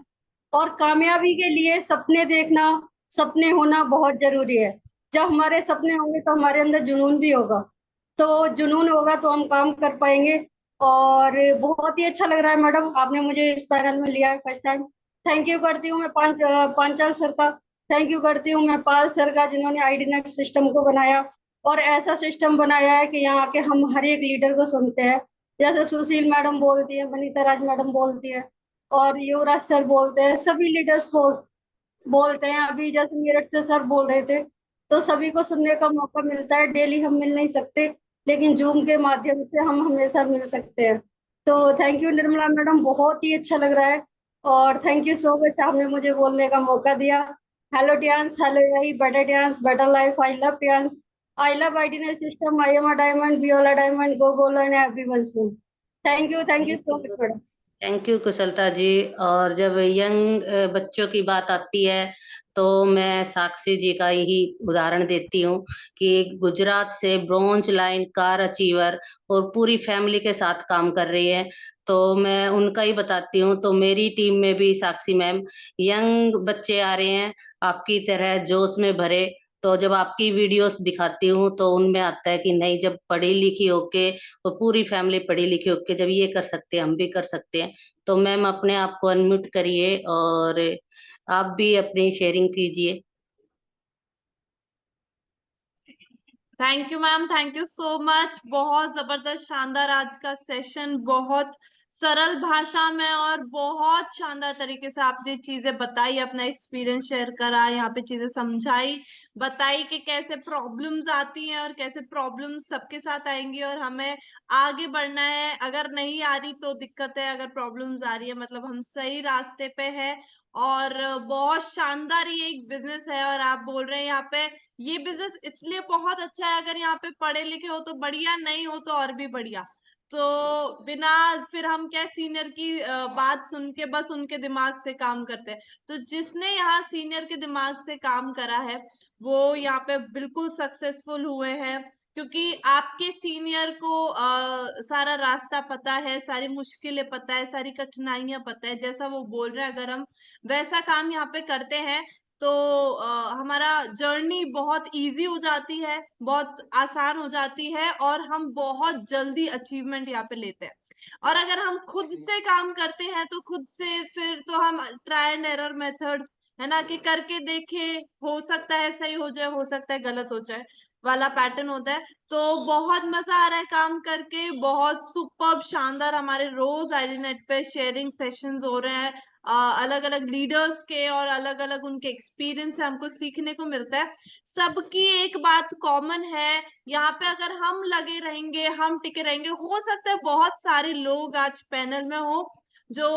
और कामयाबी के लिए सपने देखना, सपने होना बहुत जरूरी है। जब हमारे सपने होंगे तो हमारे अंदर जुनून भी होगा, तो जुनून होगा तो हम काम कर पाएंगे। और बहुत ही अच्छा लग रहा है मैडम, आपने मुझे इस पैनल में लिया है फर्स्ट टाइम। थैंक यू करती हूँ मैं पांचाल सर का, थैंक यू करती हूँ मैं पाल सर का, जिन्होंने आईडीनेट सिस्टम को बनाया, और ऐसा सिस्टम बनाया है कि यहाँ के हम हर एक लीडर को सुनते हैं। जैसे सुशील मैडम बोलती है, वनीता राज मैडम बोलती है, और युवराज सर बोलते हैं, सभी लीडर्स बोलते हैं। अभी जैसे मेरठ से सर बोल रहे थे, तो सभी को सुनने का मौका मिलता है। डेली हम मिल नहीं सकते, लेकिन जूम के माध्यम से हम हमेशा मिल सकते हैं। तो थैंक यू निर्मला मैडम, बहुत ही अच्छा लग रहा है, और थैंक यू सो मच, आपने मुझे बोलने का मौका दिया। हेलो टियान्स, हेलो यही better Tiens, better life, I love Tiens, I love IDness system, I am a diamond, we're all diamond, go gold and everyone soon. Thank you so much madam. Thank you Kushalta ji. और जब यंग बच्चों की बात आती है तो मैं साक्षी जी का ही उदाहरण देती हूँ कि गुजरात से ब्रॉन्ज लाइन कार अचीवर और पूरी फैमिली के साथ काम कर रही है, तो मैं उनका ही बताती हूँ। तो मेरी टीम में भी साक्षी मैम, यंग बच्चे आ रहे हैं आपकी तरह जोश में भरे, तो जब आपकी वीडियोस दिखाती हूँ तो उनमें आता है कि नहीं, जब पढ़ी लिखी होके और पूरी फैमिली पढ़ी लिखी होके जब ये कर सकते हैं हम भी कर सकते हैं। तो मैम अपने आप को अनम्यूट करिए और आप भी अपनी शेयरिंग कीजिए। Thank you ma'am, thank you so much. बहुत जबरदस्त शानदार आज का सेशन, बहुत सरल भाषा में और बहुत शानदार तरीके से आपने चीजें बताई, अपना एक्सपीरियंस शेयर करा, यहाँ पे चीजें समझाई, बताई कि कैसे प्रॉब्लम्स आती हैं और कैसे प्रॉब्लम्स सबके साथ आएंगी और हमें आगे बढ़ना है। अगर नहीं आ रही तो दिक्कत है, अगर प्रॉब्लम्स आ रही है मतलब हम सही रास्ते पे है। और बहुत शानदार ये एक बिजनेस है, और आप बोल रहे हैं यहाँ पे ये बिजनेस इसलिए बहुत अच्छा है, अगर यहाँ पे पढ़े लिखे हो तो बढ़िया, नहीं हो तो और भी बढ़िया। तो बिना फिर हम क्या सीनियर की बात सुन के बस उनके दिमाग से काम करते हैं। तो जिसने यहाँ सीनियर के दिमाग से काम करा है वो यहाँ पे बिल्कुल सक्सेसफुल हुए हैं, क्योंकि आपके सीनियर को सारा रास्ता पता है, सारी मुश्किलें पता है, सारी कठिनाइयां पता है। जैसा वो बोल रहे हैं अगर हम वैसा काम यहाँ पे करते हैं तो हमारा जर्नी बहुत इजी हो जाती है, बहुत आसान हो जाती है, और हम बहुत जल्दी अचीवमेंट यहाँ पे लेते हैं। और अगर हम खुद से काम करते हैं तो खुद से फिर तो हम ट्राई एंड एरर मेथड है ना, कि करके देखे, हो सकता है सही हो जाए, हो सकता है गलत हो जाए वाला पैटर्न होता है। तो बहुत मजा आ रहा है काम करके, बहुत सुपर्ब शानदार हमारे रोज आईडीनेट पे शेयरिंग सेशंस हो रहे हैं, अलग अलग लीडर्स के और अलग अलग उनके एक्सपीरियंस से हमको सीखने को मिलता है। सबकी एक बात कॉमन है, यहाँ पे अगर हम लगे रहेंगे, हम टिके रहेंगे, हो सकता है बहुत सारे लोग आज पैनल में हो जो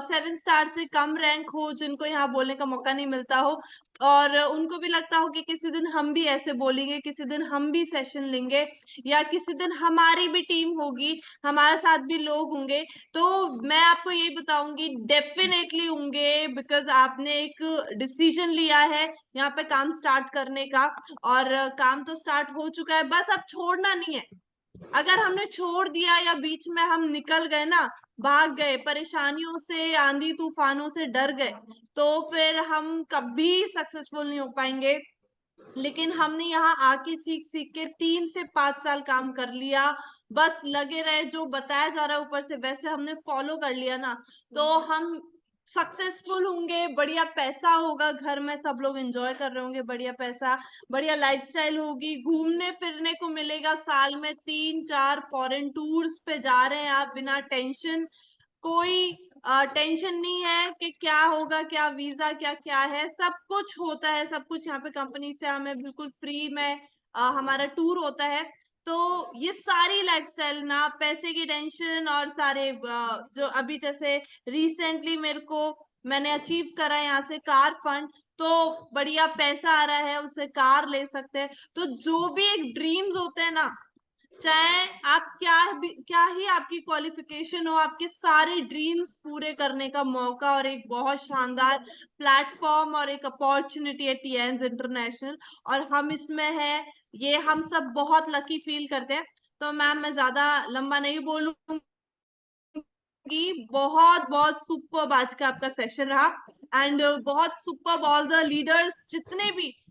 7 स्टार से कम रैंक हो, जिनको यहाँ बोलने का मौका नहीं मिलता हो, और उनको भी लगता हो कि किसी दिन हम भी ऐसे बोलेंगे, किसी दिन हम भी सेशन लेंगे, या किसी दिन हमारी भी टीम होगी, हमारे साथ भी लोग होंगे। तो मैं आपको ये बताऊंगी डेफिनेटली होंगे, बिकॉज आपने एक डिसीजन लिया है यहाँ पे काम स्टार्ट करने का, और काम तो स्टार्ट हो चुका है, बस अब छोड़ना नहीं है। अगर हमने छोड़ दिया या बीच में हम निकल गए ना, भाग गए, परेशानियों से, आंधी तूफानों से डर गए, तो फिर हम कभी सक्सेसफुल नहीं हो पाएंगे। लेकिन हमने यहाँ आके सीख सीख के 3 से 5 साल काम कर लिया, बस लगे रहे, जो बताया जा रहा है ऊपर से वैसे हमने फॉलो कर लिया ना, तो हम सक्सेसफुल होंगे, बढ़िया पैसा होगा, घर में सब लोग एंजॉय कर रहे होंगे, बढ़िया पैसा, बढ़िया लाइफस्टाइल होगी, घूमने फिरने को मिलेगा, साल में 3-4 फॉरेन टूर्स पे जा रहे हैं आप बिना टेंशन, कोई टेंशन नहीं है कि क्या होगा, क्या वीजा, क्या क्या है, सब कुछ होता है, सब कुछ यहाँ पे कंपनी से हमें बिल्कुल फ्री में हमारा टूर होता है। तो ये सारी लाइफस्टाइल ना, पैसे की टेंशन और सारे जो अभी जैसे रिसेंटली मैंने अचीव करा यहाँ से कार फंड, तो बढ़िया पैसा आ रहा है, उससे कार ले सकते हैं। तो जो भी एक ड्रीम्स होते हैं ना, चाहे आप क्या ही आपकी क्वालिफिकेशन हो, आपके सारे ड्रीम्स पूरे करने का मौका और एक बहुत शानदार प्लेटफॉर्म और एक अपॉर्चुनिटी है टिएन्स इंटरनेशनल, और हम इसमें है, ये हम सब बहुत लकी फील करते हैं। तो मैम मैं ज्यादा लंबा नहीं बोलूंगी, बहुत बहुत सुपर आज का आपका सेशन रहा एंड बहुत सुपर ऑल द लीडर्स,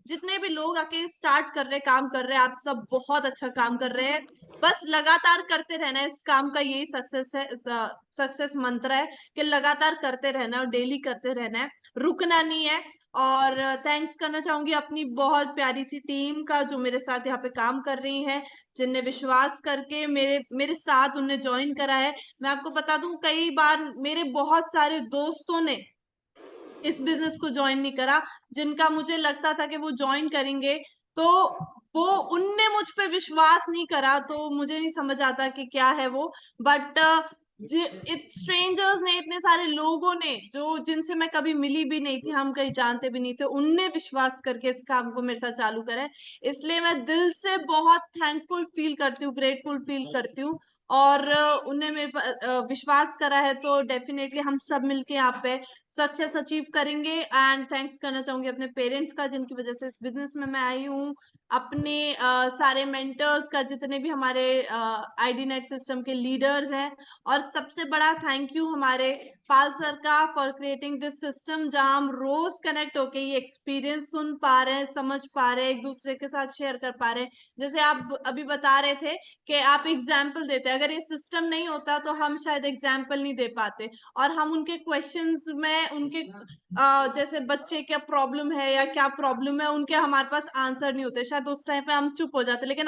जितने भी लोग आके स्टार्ट कर रहे, काम कर रहे हैं, आप सब बहुत अच्छा काम कर रहे हैं। बस लगातार करते रहना है इस काम का, यही सक्सेस है, सक्सेस मंत्र है कि लगातार करते रहना है और डेली करते रहना है, रुकना नहीं है। और थैंक्स करना चाहूंगी अपनी बहुत प्यारी सी टीम का जो मेरे साथ यहाँ पे काम कर रही है, जिनने विश्वास करके मेरे साथ उनने ज्वाइन करा है। मैं आपको बता दूं, कई बार मेरे बहुत सारे दोस्तों ने इस बिजनेस को ज्वाइन नहीं करा, जिनका मुझे लगता था कि वो ज्वाइन करेंगे, तो वो उनने मुझ पे विश्वास नहीं करा, तो मुझे नहीं समझ आता कि क्या है वो। बट स्ट्रेंजर्स ने, इतने सारे लोगों ने जो जिनसे मैं कभी मिली भी नहीं थी, हम कहीं जानते भी नहीं थे, उनने विश्वास करके इस काम को मेरे साथ चालू करा है। इसलिए मैं दिल से बहुत थैंकफुल फील करती हूँ, ग्रेटफुल फील करती हूँ। और उन्हें मेरे विश्वास करा है, तो डेफिनेटली हम सब मिलके यहाँ पे सक्सेस अचीव करेंगे। एंड थैंक्स करना चाहूंगी अपने पेरेंट्स का, जिनकी वजह से इस बिजनेस में मैं आई हूँ, अपने सारे मेंटर्स का, जितने भी हमारे आईडी नेट सिस्टम के लीडर्स हैं, और सबसे बड़ा थैंक यू हमारे पाल सर का फॉर क्रिएटिंग दिस सिस्टम, जहां हम रोज कनेक्ट होके ये एक्सपीरियंस सुन पा रहे हैं, समझ पा रहे हैं, एक दूसरे के साथ शेयर कर पा रहे हैं। जैसे आप अभी बता रहे थे कि आप एग्जाम्पल देते, अगर ये सिस्टम नहीं होता तो हम शायद एग्जाम्पल नहीं दे पाते, और हम उनके क्वेश्चंस में उनके जैसे बच्चे क्या प्रॉब्लम है या क्या प्रॉब्लम है, उनके हमारे पास आंसर नहीं होते, शायद उस टाइम पे हम चुप हो जाते। लेकिन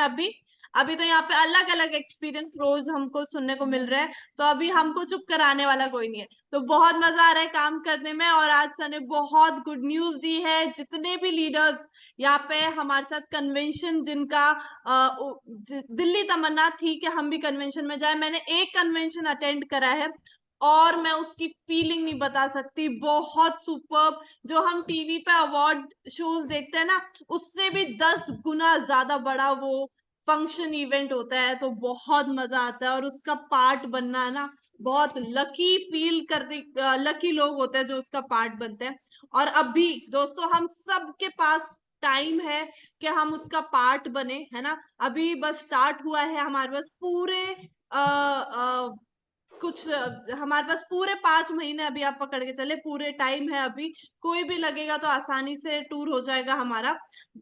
अभी तो यहाँ पे अलग अलग एक्सपीरियंस रोज हमको सुनने को मिल रहा है, तो अभी हमको चुप कराने वाला कोई नहीं है। तो बहुत मजा आ रहा है काम करने में, और आज सर ने बहुत गुड न्यूज दी है। जितने भी लीडर्स यहाँ पे हमारे साथ कन्वेंशन, जिनका दिल्ली तमन्ना थी कि हम भी कन्वेंशन में जाए, मैंने एक कन्वेंशन अटेंड करा है और मैं उसकी फीलिंग नहीं बता सकती, बहुत सुपर्ब। जो हम टीवी पे अवार्ड शोज देखते हैं ना, उससे भी 10 गुना ज्यादा बड़ा वो फंक्शन इवेंट होता है, तो बहुत मजा आता है, और उसका पार्ट बनना है ना, बहुत लकी फील करने, लकी लोग होते हैं जो उसका पार्ट बनते हैं। और अभी दोस्तों हम सबके पास टाइम है कि हम उसका पार्ट बने, है ना। अभी बस स्टार्ट हुआ है, हमारे पास पूरे हमारे पास पूरे 5 महीने, अभी आप पकड़ के चले, पूरे टाइम है अभी। कोई भी लगेगा तो आसानी से टूर हो जाएगा हमारा,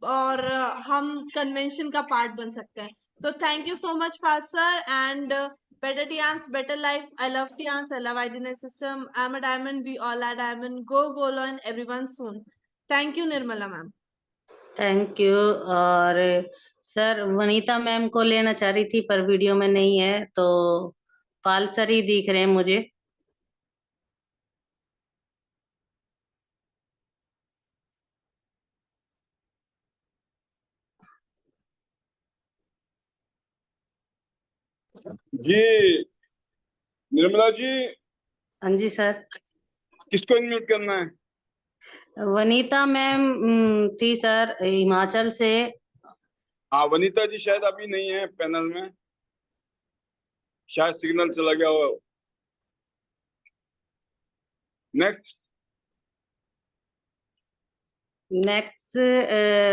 और हम कन्वेंशन का पार्ट बन सकते हैं। तो thank you so much Pal sir, and better Tians, better life. I love Tians, I love IDNet system. I'm a diamond, we all are diamond. Go learn everyone soon. Thank you Nirmala ma'am. Thank you. और सर वनीता मैम को लेना चाह रही थी पर वीडियो में नहीं है, तो पाल सर ही दिख रहे हैं मुझे। जी निर्मला जी। हाँ जी सर। किसको इनम्यूट करना है? वनीता मैम थी सर, हिमाचल से। हाँ वनीता जी शायद अभी नहीं है पैनल में, शायद सिग्नल चला गया हो। नेक्स्ट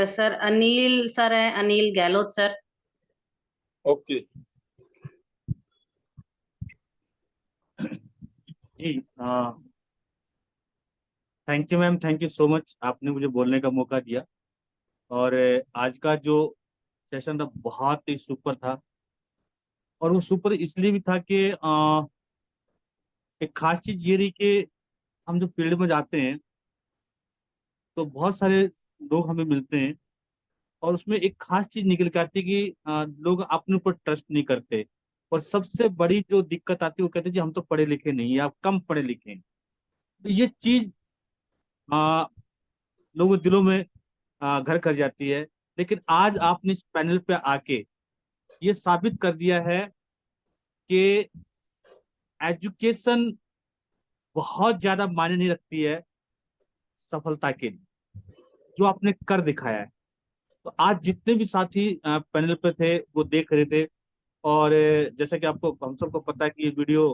सर अनिल सर है, Anil Gehlot sir. Okay ji thank you ma'am, thank you so much, आपने मुझे बोलने का मौका दिया। और आज का जो सेशन था बहुत ही सुपर था, और वो सुपर इसलिए भी था कि एक खास चीज ये रही कि हम जब फील्ड में जाते हैं तो बहुत सारे लोग हमें मिलते हैं और उसमें एक खास चीज निकल के आती है कि लोग अपने ऊपर ट्रस्ट नहीं करते। और सबसे बड़ी जो दिक्कत आती है वो कहते हैं जी हम तो पढ़े लिखे नहीं या कम पढ़े लिखे हैं। तो ये चीज लोगों के दिलों में घर कर जाती है। लेकिन आज आपने इस पैनल पे आके ये साबित कर दिया है कि एजुकेशन बहुत ज्यादा मायने नहीं रखती है सफलता के लिए, जो आपने कर दिखाया है। तो आज जितने भी साथी पैनल पे थे वो देख रहे थे। और जैसा कि आपको हम सबको पता है कि ये वीडियो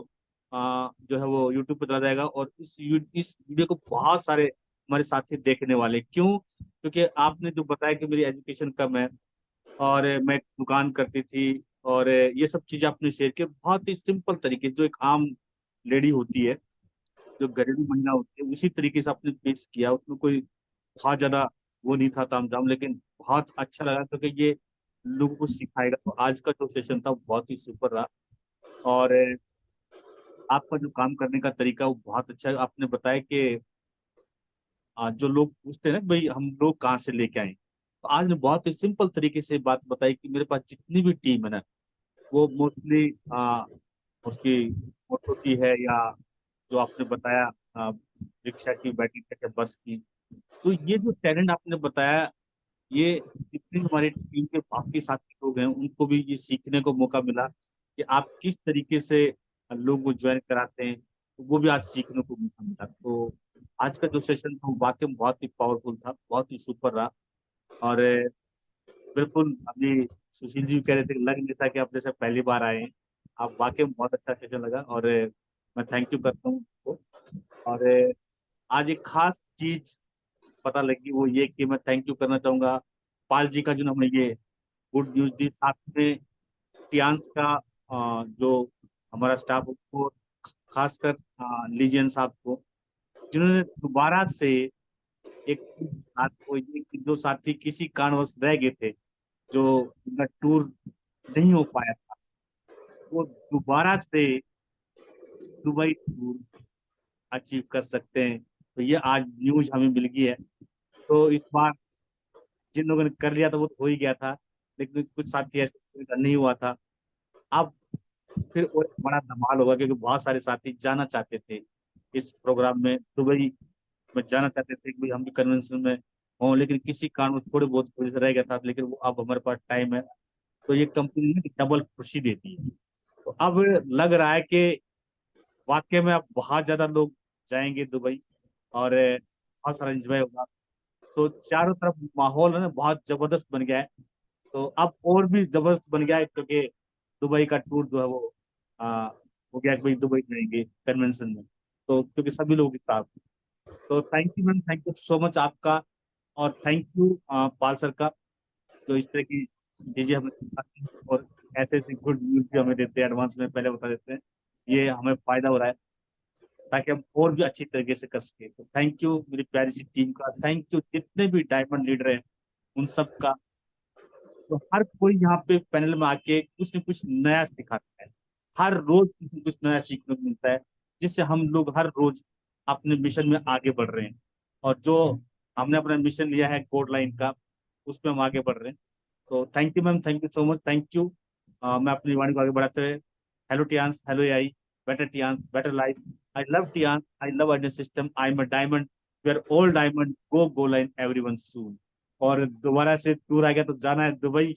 जो है वो यूट्यूब पे चला जाएगा और इस वीडियो को बहुत सारे हमारे साथी देखने वाले। क्यों? क्योंकि आपने जो बताया कि मेरी एजुकेशन कम है और मैं एक दुकान करती थी और ये सब चीजें आपने शेयर की बहुत ही सिंपल तरीके से, जो एक आम लेडी होती है, जो घरेलू महिला होती है, उसी तरीके से आपने पेश किया। उसमें कोई बहुत ज्यादा वो नहीं था तामझाम, लेकिन बहुत अच्छा लगा क्योंकि ये लोगों को सिखाएगा। तो आज का जो सेशन था वो बहुत ही सुपर रहा। और आपका जो काम करने का तरीका वो बहुत अच्छा है। आपने बताया कि जो लोग पूछते हैं ना भाई हम लोग कहाँ से लेके आए, तो आज ने बहुत ही सिंपल तरीके से बात बताई कि मेरे पास जितनी भी टीम है ना वो मोस्टली उसकी ऑटो की है या जो आपने बताया रिक्शा की, बैटरी की, बस की। तो ये जो टैलेंट आपने बताया, ये जितने हमारे टीम के बाकी साथी लोग हैं उनको भी ये सीखने को मौका मिला कि आप किस तरीके से लोगों को ज्वाइन कराते हैं। तो वो भी आज सीखने को मौका मिला। तो आज का जो सेशन था वो वाकई में बहुत ही पावरफुल था, बहुत ही सुपर रहा। और बिल्कुल अभी सुशील जी कह रहे थे लग नहीं था कि आप जैसे पहली बार आए हैं। आप वाकई में बहुत अच्छा सेशन लगा और मैं थैंक यू करता हूँ आपको। और आज एक खास चीज पता लगी वो ये कि मैं थैंक यू करना चाहूंगा पाल जी का, जो हमें ये गुड न्यूज दी। साथ में टियांस का जो हमारा स्टाफ को, खासकर लीजियन साहब को, जिन्होंने दोबारा से एक साथ को ये कि जो साथी किसी कारणवश रह गए थे, जो उनका टूर नहीं हो पाया था, वो दोबारा से दुबई टूर अचीव कर सकते हैं। तो ये आज न्यूज हमें मिल गई है। तो इस बार जिन लोगों ने कर लिया था वो तो हो ही गया था, लेकिन कुछ साथी ऐसे नहीं हुआ था। अब फिर और एक बड़ा धमाल होगा क्योंकि बहुत सारे साथी जाना चाहते थे इस प्रोग्राम में, दुबई में जाना चाहते थे कि भाई हम भी कन्वेंशन में हों, लेकिन किसी कारण थोड़े बहुत वजह से रह गया था। लेकिन वो अब हमारे पास टाइम है, तो ये कंपनी ने डबल खुशी देती है। तो अब लग रहा है कि वाकई में अब बहुत ज्यादा लोग जाएंगे दुबई और बहुत सारा एंजॉय होगा। तो चारों तरफ माहौल है ना बहुत जबरदस्त बन गया है। तो अब और भी जबरदस्त बन गया है क्योंकि दुबई का टूर जो है वो हो गया कि भाई दुबई जाएंगे कन्वेंशन में, तो क्योंकि सभी लोगों के साथ। तो thank you ma'am, thank you so much आपका। और थैंक यू पाल सर का, जो इस तरह की चीजें हमें सिखाते हैं और ऐसे ऐसे गुड न्यूज भी हमें देते हैं, एडवांस में पहले बता देते हैं। ये हमें फायदा हो रहा है ताकि हम और भी अच्छी तरीके से कर सके। तो थैंक यू मेरी प्यारी सी टीम का, थैंक यू जितने भी डायमंड लीडर हैं उन सब का। तो हर कोई यहाँ पे पैनल में आके कुछ न कुछ नया सिखाता है। हर रोज कुछ न कुछ नया सीखने को मिलता है, जिससे हम लोग हर रोज अपने मिशन में आगे बढ़ रहे हैं। और जो हमने अपना मिशन लिया है कोड लाइन का, उसमें हम आगे बढ़ रहे हैं। तो thank you ma'am, thank you so much, thank you. मैं अपनी वाणी को आगे बढ़ाते हुए, hello Tiens, hello AI, better Tiens, better life. I love Tiens, I love IDN system, I am a diamond, we are all diamond, go line everyone soon. और दोबारा से टूर आ गया तो जाना है दुबई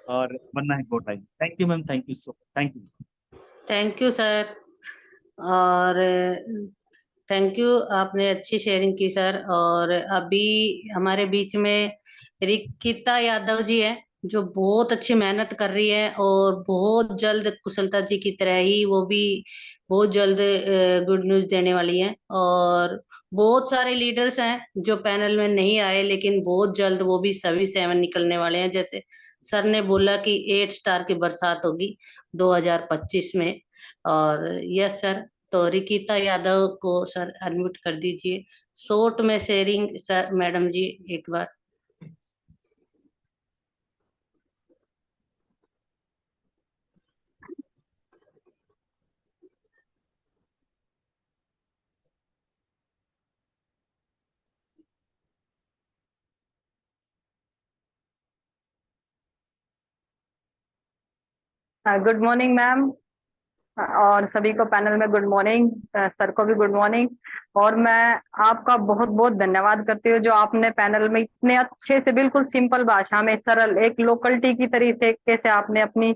और बनना है gold line. Thank you ma'am, thank you so much, thank you. Thank you sir. और थैंक यू, आपने अच्छी शेयरिंग की सर। और अभी हमारे बीच में रिकिता यादव जी है, जो बहुत अच्छी मेहनत कर रही है और बहुत जल्द कुशलता जी की तरह ही वो भी बहुत जल्द गुड न्यूज देने वाली है। और बहुत सारे लीडर्स हैं जो पैनल में नहीं आए, लेकिन बहुत जल्द वो भी सभी 7 निकलने वाले हैं। जैसे सर ने बोला कि 8 स्टार की बरसात होगी 2025 में। और यस सर, तो रिकिता यादव को सर अनम्यूट कर दीजिए। शॉर्ट में शेयरिंग सर, मैडम जी एक बार। गुड मॉर्निंग मैम, और सभी को पैनल में गुड मॉर्निंग, सर को भी गुड मॉर्निंग। और मैं आपका बहुत बहुत धन्यवाद करती हूँ जो आपने पैनल में इतने अच्छे से बिल्कुल सिंपल भाषा में सरल एक लोकलिटी की तरीके से आपने अपनी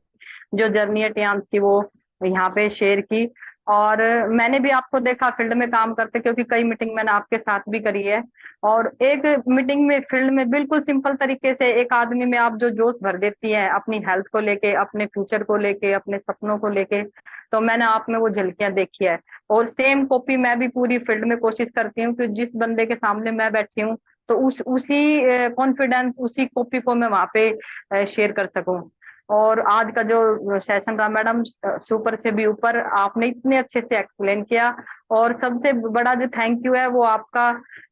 जो जर्नी है टियान्स की वो यहाँ पे शेयर की। और मैंने भी आपको देखा फील्ड में काम करते, क्योंकि कई मीटिंग मैंने आपके साथ भी करी है। और एक मीटिंग में फील्ड में बिल्कुल सिंपल तरीके से एक आदमी में आप जो जोश भर देती हैं अपनी हेल्थ को लेके, अपने फ्यूचर को लेके, अपने सपनों को लेके, तो मैंने आप में वो झलकियां देखी है। और सेम कॉपी मैं भी पूरी फील्ड में कोशिश करती हूँ कि जिस बंदे के सामने मैं बैठी हूँ तो उसी कॉन्फिडेंस उसी कॉपी को मैं वहां पे शेयर कर सकूं। और आज का जो सेशन रहा मैडम, सुपर से भी ऊपर आपने इतने अच्छे से एक्सप्लेन किया। और सबसे बड़ा जो थैंक यू है वो आपका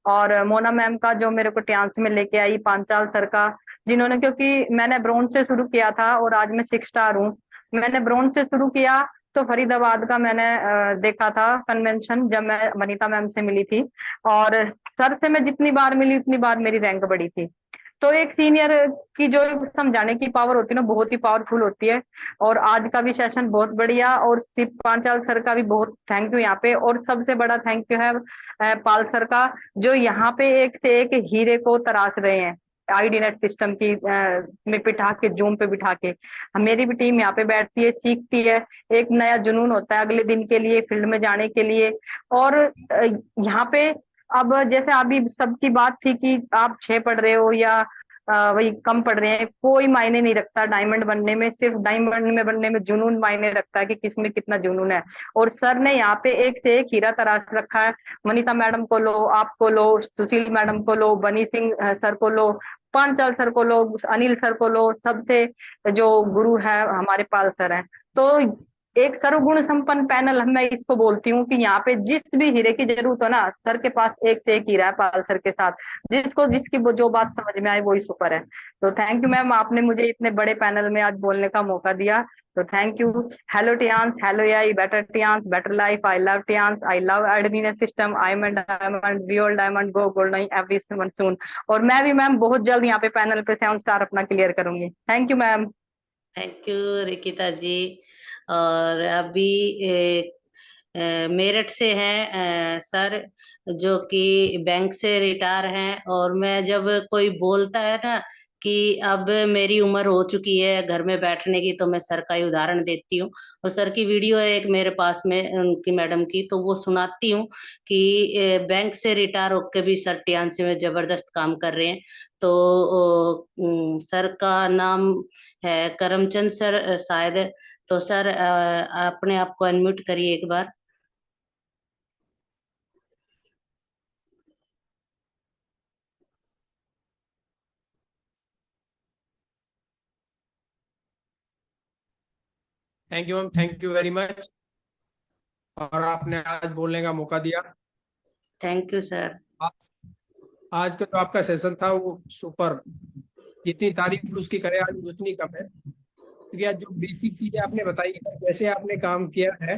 और मोना मैम का, जो मेरे को टियान्स में लेके आई, पांचाल सर का, जिन्होंने, क्योंकि मैंने ब्रोंज से शुरू किया था और आज मैं 6 स्टार हूँ। मैंने ब्रोंज से शुरू किया तो फरीदाबाद का मैंने देखा था कन्वेंशन जब मैं वनीता मैम से मिली थी, और सर से मैं जितनी बार मिली उतनी बार मेरी रैंक बढ़ी थी। तो एक सीनियर की जो समझाने की पावर होती है ना, बहुत ही पावरफुल होती है। और आज का भी सेशन बहुत बढ़िया, और सिर्फ पांचाल सर का भी बहुत थैंक यू यहाँ पे। और सबसे बड़ा थैंक यू है पाल सर का, जो यहाँ पे एक से एक हीरे को तराश रहे हैं आईडी नेट सिस्टम की में बिठा के, जूम पे बिठा के। मेरी भी टीम यहाँ पे बैठती है, सीखती है, एक नया जुनून होता है अगले दिन के लिए, फील्ड में जाने के लिए। और यहाँ पे अब जैसे अभी सबकी बात थी कि आप 6 पढ़ रहे हो या वही कम पढ़ रहे हैं, कोई मायने नहीं रखता डायमंड बनने में, सिर्फ डायमंड में बनने में जुनून मायने रखता है कि किसमें कितना जुनून है। और सर ने यहाँ पे एक से एक हीरा तराश रखा है। वनीता मैडम को लो, आपको लो, सुशील मैडम को लो, बनी सिंह सर को लो, पांचाल सर को लो, अनिल सर को लो, सबसे जो गुरु है हमारे पाल सर हैं। तो एक सर्वगुण संपन्न पैनल मैं इसको बोलती हूँ कि यहाँ पे जिस भी हीरे की जरूरत हो ना, सर के पास एक से एक हीरा है पाल सर के साथ। जिसको जिसकी जो बात समझ में आए वही सुपर है। तो थैंक यू मैम, आपने मुझे इतने बड़े पैनल में आज बोलने का मौका दिया, तो thank you. Hello Tiens, hello AI, better Tiens, better life, I love Tiens, I love admin system, I am diamond, we all diamond, go gold every soon. और मैं भी मैम बहुत जल्द यहाँ पे पैनल पे 7 स्टार अपना क्लियर करूंगी। Thank you ma'am. Thank you Rikita ji. और अभी मेरठ से है सर, जो कि बैंक से रिटायर हैं। और मैं जब कोई बोलता है ना कि अब मेरी उम्र हो चुकी है घर में बैठने की, तो मैं सर का ही उदाहरण देती हूँ। और सर की वीडियो है एक मेरे पास में उनकी मैडम की, तो वो सुनाती हूँ कि बैंक से रिटायर होकर भी सर टियान्सी में जबरदस्त काम कर रहे हैं। तो सर का नाम है करमचंद सर शायद। तो सर अपने आप को अनम्यूट करिए एक बार। Thank you ma'am, thank you very much, और आपने आज बोलने का मौका दिया। Thank you sir. आज का जो आपका सेशन था वो सुपर, जितनी तारीफ उसकी करें आज उतनी कम है, क्योंकि आज जो बेसिक चीजें आपने बताई है, जैसे आपने काम किया है,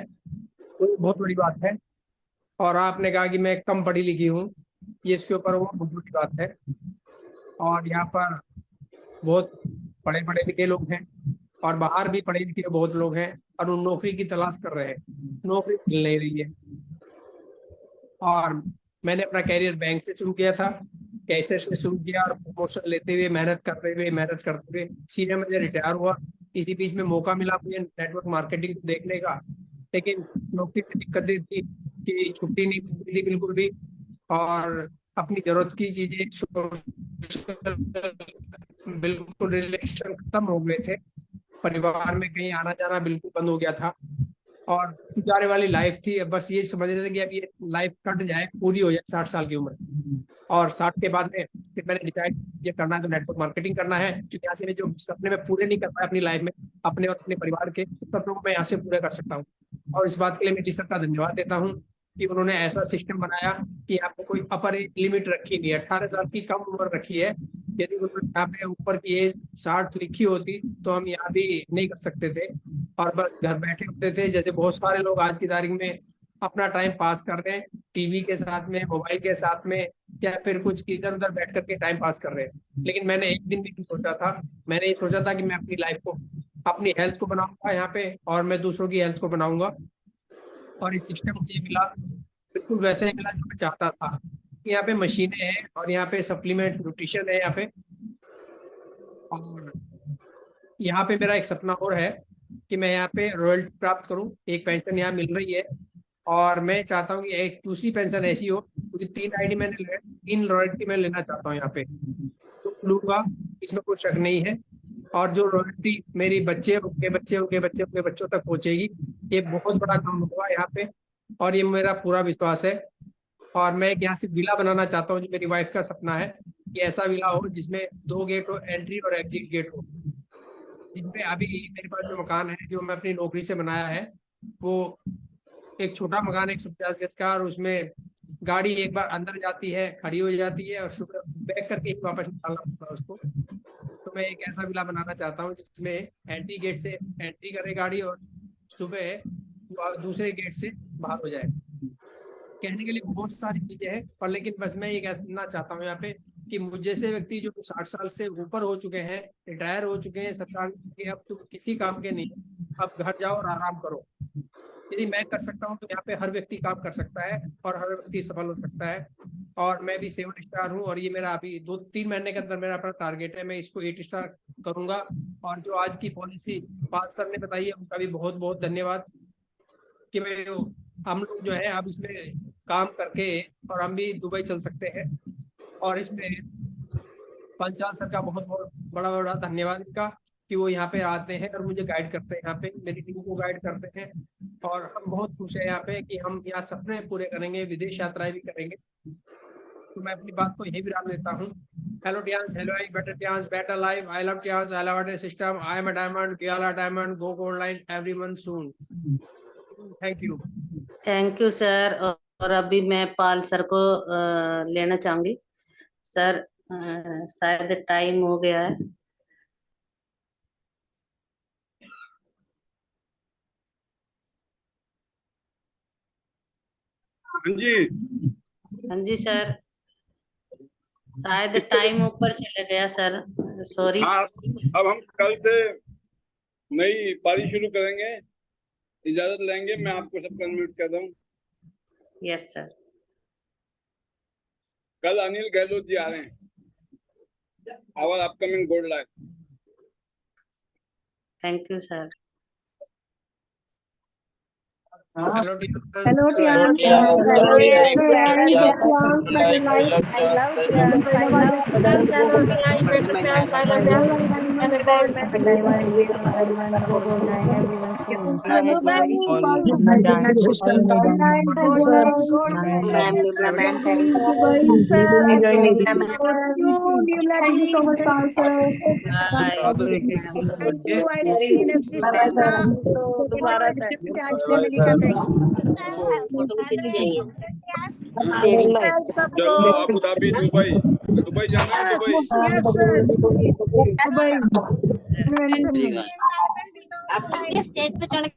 वो बहुत बड़ी बात है। और आपने कहा कि मैं कम पढ़ी लिखी हूँ, ये इसके ऊपर वो बहुत बड़ी बात है। और यहाँ पर बहुत पढ़े पढ़े लिखे लोग हैं, और बाहर भी पढ़े लिखे बहुत लोग हैं, और उन नौकरी की तलाश कर रहे हैं, नौकरी मिल नहीं रही है। और मैंने अपना कैरियर बैंक से शुरू किया था, कैसे से शुरू किया, और प्रमोशन लेते हुए, मेहनत करते हुए सीनियर मैनेजर रिटायर हुआ। इसी बीच में मौका मिला मुझे नेटवर्क मार्केटिंग देखने का, लेकिन नौकरी में दिक्कतें थी कि छुट्टी नहीं मिलती थी बिल्कुल भी, और अपनी जरूरत की चीजें, बिल्कुल रिलेशन खत्म हो गए थे, परिवार में कहीं आना जाना बिल्कुल बंद हो गया था, और गुजारे वाली लाइफ थी। बस ये समझ रहे थे कि अब ये लाइफ कट जाए, पूरी हो जाए 60 साल की उम्र। और 60 के बाद में फिर मैंने डिसाइड ये करना है तो नेटवर्क मार्केटिंग करना है, क्योंकि यहाँ से मैं जो सपने में पूरे नहीं कर पाया अपनी लाइफ में, अपने और अपने परिवार के सपनों को मैं यहाँ से पूरे कर सकता हूँ। और इस बात के लिए मैं टीचर का धन्यवाद देता हूँ कि उन्होंने ऐसा सिस्टम बनाया कि आपको कोई अपर एज लिमिट रखी नहीं है, 18 साल की कम उम्र रखी है। यदि उन्होंने यहाँ पे ऊपर की एज 60 लिखी होती तो हम यहाँ भी नहीं कर सकते थे, और बस घर बैठे होते थे, जैसे बहुत सारे लोग आज की तारीख में अपना टाइम पास कर रहे हैं टीवी के साथ में, मोबाइल के साथ में, या फिर कुछ इधर उधर बैठ करके टाइम पास कर रहे हैं। लेकिन मैंने एक दिन भी नहीं सोचा था, मैंने ये सोचा था कि मैं अपनी लाइफ को अपनी हेल्थ को बनाऊंगा यहाँ पे, और मैं दूसरों की हेल्थ को बनाऊंगा। और इस सिस्टम मुझे मिला, बिल्कुल वैसे ही मिला जो मैं चाहता था। यहाँ पे मशीनें हैं और यहाँ पे सप्लीमेंट न्यूट्रिशन है यहाँ पे। और यहाँ पे मेरा एक सपना और है कि मैं यहाँ पे रॉयल्टी प्राप्त करूँ। एक पेंशन यहाँ मिल रही है और मैं चाहता हूँ कि एक दूसरी पेंशन ऐसी हो, क्योंकि 3 आईडी मैंने 3 रॉयल्टी मैं लेना चाहता हूँ यहाँ पे, तो लूंगा, इसमें कोई शक नहीं है। और जो रॉयल्टी मेरी बच्चे, उनके बच्चे, उनके बच्चे, उनके बच्चों तक पहुंचेगी, ये बहुत बड़ा काम होगा यहाँ पे, और ये मेरा पूरा विश्वास है। और मैं एक यहाँ से विला बनाना चाहता हूँ, जो मेरी वाइफ का सपना है कि ऐसा विला हो जिसमें 2 गेट हो, एंट्री और एग्जिट गेट हो। जिनपे अभी मेरे पास जो मकान है, जो मैं अपनी नौकरी से बनाया है, वो एक छोटा मकान है 150 गज का, और उसमें गाड़ी एक बार अंदर जाती है, खड़ी हो जाती है, और सुबह बैक करके ही वापस निकालना पड़ता है उसको। तो मैं एक ऐसा विला बनाना चाहता हूँ जिसमें एंट्री गेट से एंट्री करे गाड़ी, और सुबह दूसरे गेट से बाहर हो जाए। कहने के लिए बहुत सारी चीजें हैं, पर लेकिन बस मैं ये कहना चाहता हूँ यहाँ पे कि मुझ जैसे व्यक्ति जो 60 साल से ऊपर हो चुके हैं, रिटायर हो चुके हैं सरकार के, अब तो किसी काम के नहीं, अब घर जाओ और आराम करो। यदि मैं कर सकता हूँ तो यहाँ पे हर व्यक्ति काम कर सकता है और हर व्यक्ति सफल हो सकता है। और मैं भी 7 स्टार हूँ, और ये मेरा अभी 2-3 महीने के अंदर मेरा अपना टारगेट है, मैं इसको 8 स्टार करूंगा। और जो आज की पॉलिसी पास सर ने बताई है, उनका भी बहुत बहुत धन्यवाद कि हम लोग जो है अब इसमें काम करके और हम भी दुबई चल सकते हैं। और इसमें पंचाल सर का बहुत बहुत बड़ा बड़ा धन्यवाद इनका कि वो यहाँ पे आते हैं और मुझे गाइड करते हैं, यहाँ पे मेरी टीम को गाइड करते हैं। और हम बहुत खुश हैं यहाँ पे कि हम यहाँ सपने पूरे करेंगे, विदेश यात्राएं भी करेंगे। तो मैं अपनी बात को यही विराम देता हूँ। Hello Tiens, hello I better Tiens, better life, I love Tiens, I love our system, I am a diamond, we are a diamond, go gold line every month soon. Thank you. Thank you sir. और अभी मैं पाल सर को लेना चाहूंगी। सर शायद टाइम हो गया है। हाँ जी, हाँ जी सर, शायद टाइम ऊपर चले गया सर, सॉरी। हाँ, अब हम कल से नई पारी शुरू करेंगे, इजाजत लेंगे। मैं आपको सबको अनम्यूट कर रहा हूँ। Yes sir. कल अनिल गहलोत जी आ रहे हैं, our upcoming gold life. Thank you sir. Hello hello Tiens, चलो अबू धाबी, दुबई जाना है, दुबई। आप स्टेज पे चढ़